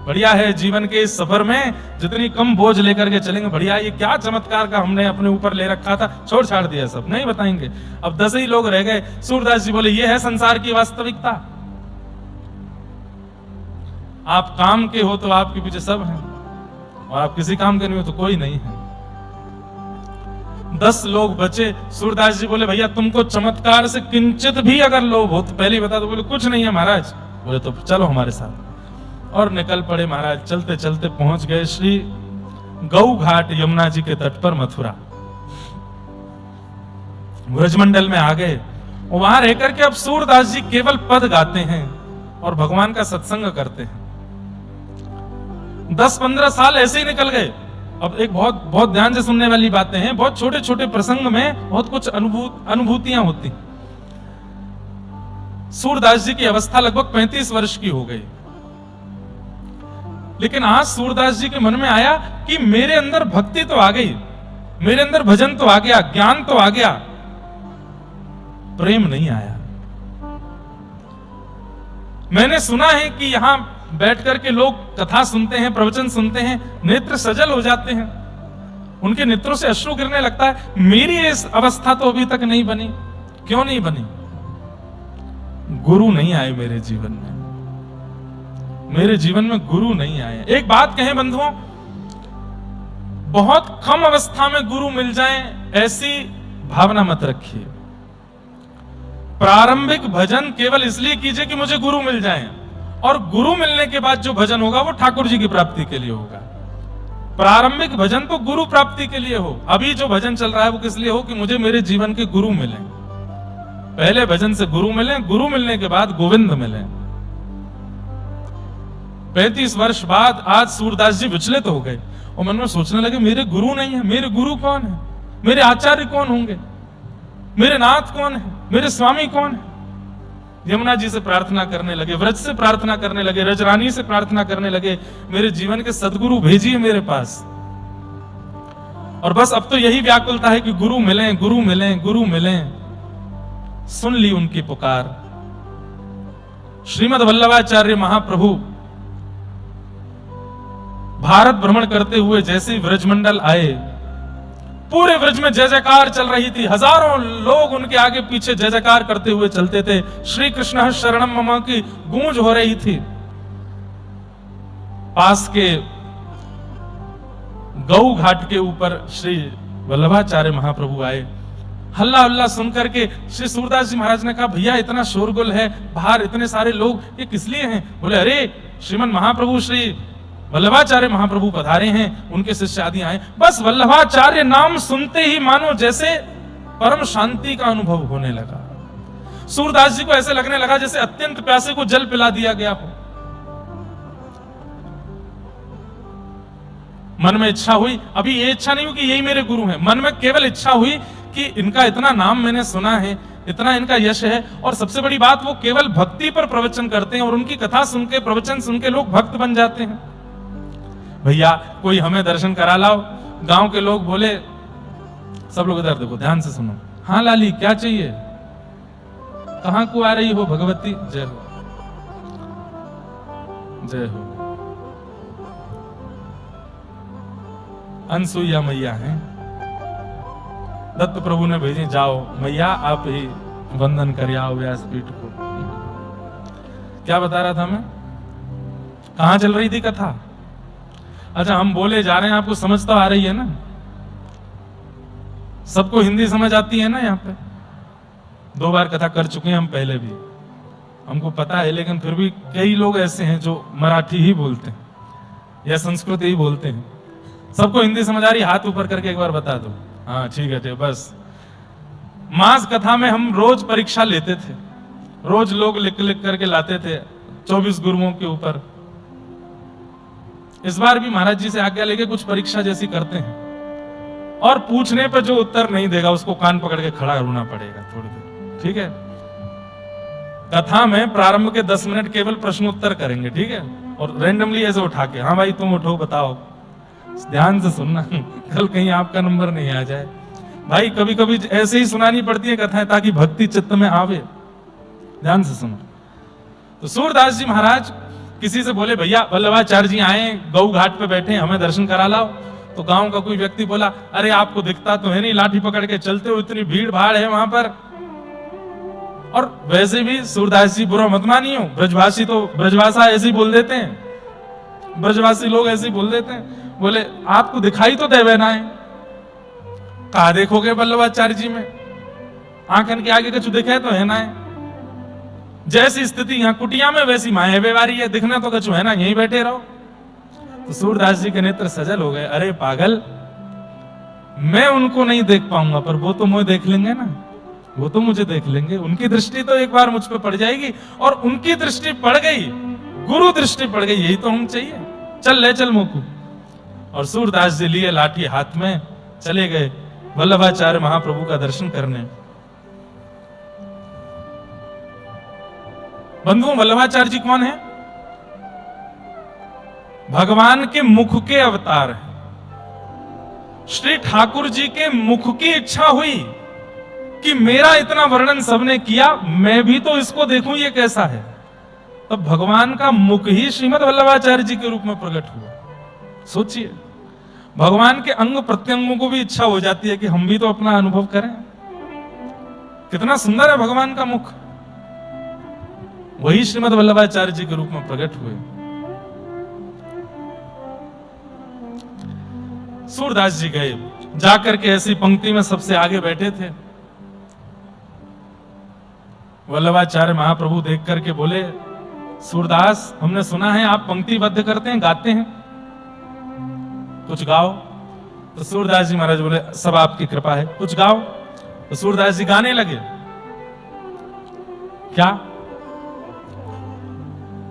बढ़िया है, जीवन के इस सफर में जितनी कम बोझ लेकर के चलेंगे बढ़िया। ये क्या चमत्कार का हमने अपने ऊपर ले रखा था, छोड़ छाड़ दिया, सब नहीं बताएंगे। अब 10 ही लोग रह गए। सूरदास जी बोले ये है संसार की वास्तविकता। आप काम के हो तो आपके पीछे सब हैं, और आप किसी काम के नहीं हो तो कोई नहीं है। 10 लोग बचे। सूरदास जी बोले भैया तुमको चमत्कार से किंचित भी अगर लोभ हो तो पहले ही बता दो। बोले कुछ नहीं है महाराज। बोले तो चलो हमारे साथ, और निकल पड़े महाराज। चलते चलते पहुंच गए श्री गौ घाट, यमुना जी के तट पर, मथुरा ब्रजमंडल में आ गए। वहां रहकर के अब सूरदास जी केवल पद गाते हैं और भगवान का सत्संग करते हैं। 10-15 साल ऐसे ही निकल गए। अब एक बहुत ध्यान से सुनने वाली बातें हैं, बहुत छोटे छोटे प्रसंग में बहुत कुछ अनुभूतियां होती। सूरदास जी की अवस्था लगभग 35 वर्ष की हो गई। लेकिन आज सूरदास जी के मन में आया कि मेरे अंदर भक्ति तो आ गई, मेरे अंदर भजन तो आ गया, ज्ञान तो आ गया, प्रेम नहीं आया। मैंने सुना है कि यहां बैठ करके लोग कथा सुनते हैं, प्रवचन सुनते हैं, नेत्र सजल हो जाते हैं, उनके नेत्रों से अश्रु गिरने लगता है। मेरी इस अवस्था तो अभी तक नहीं बनी। क्यों नहीं बनी? गुरु नहीं आए मेरे जीवन में, मेरे जीवन में गुरु नहीं आए। एक बात कहें बंधुओं, बहुत कम अवस्था में गुरु मिल जाएं ऐसी भावना मत रखिए। प्रारंभिक भजन केवल इसलिए कीजिए कि मुझे गुरु मिल जाएं, और गुरु मिलने के बाद जो भजन होगा वो ठाकुर जी की प्राप्ति के लिए होगा। प्रारंभिक भजन तो गुरु प्राप्ति के लिए हो। अभी जो भजन चल रहा है वो किस लिए हो? कि मुझे मेरे जीवन के गुरु मिले। पहले भजन से गुरु मिले, गुरु मिलने के बाद गोविंद मिले। 35 वर्ष बाद आज सूरदास जी विचलित हो गए और मन में सोचने लगे मेरे गुरु नहीं है। मेरे गुरु कौन है? मेरे आचार्य कौन होंगे? मेरे नाथ कौन है? मेरे स्वामी कौन है? यमुना जी से प्रार्थना करने लगे, व्रज से प्रार्थना करने लगे, रजरानी से प्रार्थना करने लगे, मेरे जीवन के सदगुरु भेजिए मेरे पास। और बस अब तो यही व्याकुलता है कि गुरु मिलें, गुरु मिलें, गुरु मिलें। सुन ली उनकी पुकार। श्रीमद् वल्लभाचार्य महाप्रभु भारत भ्रमण करते हुए जैसे ही ब्रजमंडल आए, पूरे ब्रज में जय जयकार चल रही थी, हजारों लोग उनके आगे पीछे जय जयकार करते हुए चलते थे। श्री कृष्ण शरणम मम की गूंज हो रही थी। पास के गौ घाट के ऊपर श्री वल्लभाचार्य महाप्रभु आए। हल्ला हल्ला सुनकर के श्री सूरदास जी महाराज ने कहा, भैया इतना शोरगुल है, बाहर इतने सारे लोग, ये किस लिए हैं? बोले, अरे श्रीमन महाप्रभु श्री वल्लभाचार्य महाप्रभु पधारे हैं, उनके शिष्य आदि आए। बस वल्लभाचार्य नाम सुनते ही मानो जैसे परम शांति का अनुभव होने लगा। सूरदास जी को ऐसे लगने लगा जैसे अत्यंत प्यासे को जल पिला दिया गया हो। मन में इच्छा हुई, अभी ये इच्छा नहीं हुई कि यही मेरे गुरु हैं, मन में केवल इच्छा हुई कि इनका इतना नाम मैंने सुना है, इतना इनका यश है, और सबसे बड़ी बात वो केवल भक्ति पर प्रवचन करते हैं और उनकी कथा सुन के, प्रवचन सुन के लोग भक्त बन जाते हैं। भैया कोई हमें दर्शन करा लाओ। गांव के लोग बोले, सब लोग इधर देखो, ध्यान से सुनो। हाँ लाली, क्या चाहिए? कहां को आ रही हो भगवती? जय हो, जय हो। अनसुईया मैया हैं, दत्त प्रभु ने भेजे, जाओ मैया आप ही वंदन कर आओ व्यासपीठ को। क्या बता रहा था मैं? कहां चल रही थी कथा? अच्छा, हम बोले जा रहे हैं, आपको समझ तो आ रही है ना? सबको हिंदी समझ आती है ना? यहाँ पे 2 बार कथा कर चुके हैं हम पहले भी, हमको पता है, लेकिन फिर भी कई लोग ऐसे हैं जो मराठी ही बोलते हैं या संस्कृत ही बोलते हैं। सबको हिंदी समझ आ रही? हाथ ऊपर करके एक बार बता दो। हाँ ठीक है, ठीक। बस मास कथा में हम रोज परीक्षा लेते थे, रोज लोग लिख लिख करके लाते थे 24 गुरुओं के ऊपर। इस बार भी महाराज जी से आज्ञा लेके कुछ परीक्षा जैसी करते हैं, और पूछने पर जो उत्तर नहीं देगा उसको कान पकड़ के खड़ा होना पड़ेगा थोड़ी देर, ठीक है? कथा में प्रारंभ के 10 मिनट केवल प्रश्न उत्तर करेंगे, ठीक है? और रैंडमली ऐसे उठा के, हाँ भाई तुम उठो बताओ, ध्यान से सुनना, कल कहीं आपका नंबर नहीं आ जाए। भाई कभी कभी ऐसे ही सुनानी पड़ती है कथाएं ताकि भक्ति चित्त में आवे। ध्यान से सुनो। तो सूरदास जी महाराज किसी से बोले, भैया वल्लभाचार्य जी आए, गौ घाट पे बैठे, हमें दर्शन करा लाओ। तो गांव का कोई व्यक्ति बोला, अरे आपको दिखता तो है नहीं, लाठी पकड़ के चलते हो, इतनी भीड़ भाड़ है वहां पर। और वैसे भी सूरदास जी बुरा मत मानियो, ब्रजवासी तो ब्रजभाषा ऐसे ही बोल देते हैं, ब्रजवासी लोग ऐसे ही बोल देते हैं। बोले, आपको दिखाई तो देवे ना है, कहा देखोगे वल्लभाचार्य जी में? आंखन के आगे कछु दिखे तो है ना है? जैसी स्थिति यहाँ कुटिया में वैसी माए व्यवहारी है, दिखना तो कछु है ना, यहीं बैठे रहो। तो सूरदास जी के नेत्र सजल हो गए। अरे पागल, मैं उनको नहीं देख पाऊंगा, पर वो तो मुझे देख लेंगे ना, वो तो मुझे देख लेंगे। उनकी दृष्टि तो एक बार मुझ पे पड़ जाएगी, और उनकी दृष्टि पड़ गई, गुरु दृष्टि पड़ गई, यही तो हम चाहिए। चल ले चल मोकू। और सूरदास जी लिए लाठी हाथ में चले गए वल्लभाचार्य महाप्रभु का दर्शन करने। बंधुओं, वल्लभाचार्य जी कौन है? भगवान के मुख के अवतार हैं। श्री ठाकुर जी के मुख की इच्छा हुई कि मेरा इतना वर्णन सबने किया, मैं भी तो इसको देखूं ये कैसा है। तब भगवान का मुख ही श्रीमद् वल्लभाचार्य जी के रूप में प्रकट हुआ। सोचिए, भगवान के अंग प्रत्यंगों को भी इच्छा हो जाती है कि हम भी तो अपना अनुभव करें। कितना सुंदर है भगवान का मुख। वही श्रीमद् वल्लभाचार्य जी के रूप में प्रकट हुए। सूरदास जी गए, जाकर के ऐसी पंक्ति में सबसे आगे बैठे थे। वल्लभाचार्य महाप्रभु देख करके बोले, सूरदास, हमने सुना है आप पंक्तिबद्ध करते हैं, गाते हैं, कुछ गाओ। तो सूरदास जी महाराज बोले, सब आपकी कृपा है, कुछ गाओ। तो सूरदास जी गाने लगे। क्या?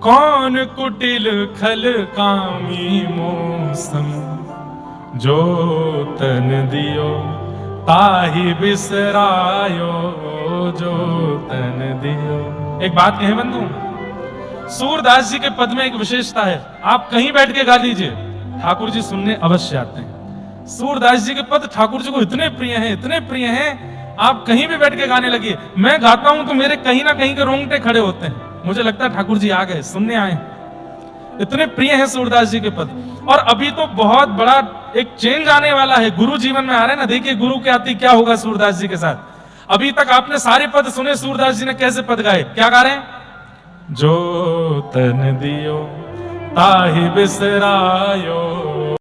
कौन कुटिल खल कामी मौसम, जो तन दियो ताहि बिसरायो, जो तन दियो। एक बात कहें बंधु, सूरदास जी के पद में एक विशेषता है, आप कहीं बैठ के गा लीजिए, ठाकुर जी सुनने अवश्य आते हैं। सूरदास जी के पद ठाकुर जी को इतने प्रिय हैं, इतने प्रिय हैं, आप कहीं भी बैठ के गाने लगिए। मैं गाता हूं तो मेरे कहीं ना कहीं के रोंगटे खड़े होते हैं, मुझे लगता है ठाकुर जी आ गए, सुनने आए। इतने प्रिय हैं सूरदास जी के पद। और अभी तो बहुत बड़ा एक चेंज आने वाला है, गुरु जीवन में आ रहे हैं ना। देखिए गुरु के आते क्या होगा सूरदास जी के साथ। अभी तक आपने सारे पद सुने, सूरदास जी ने कैसे पद गाए, क्या गा रहे हैं? जो तन दियो ताहि बिसरायो।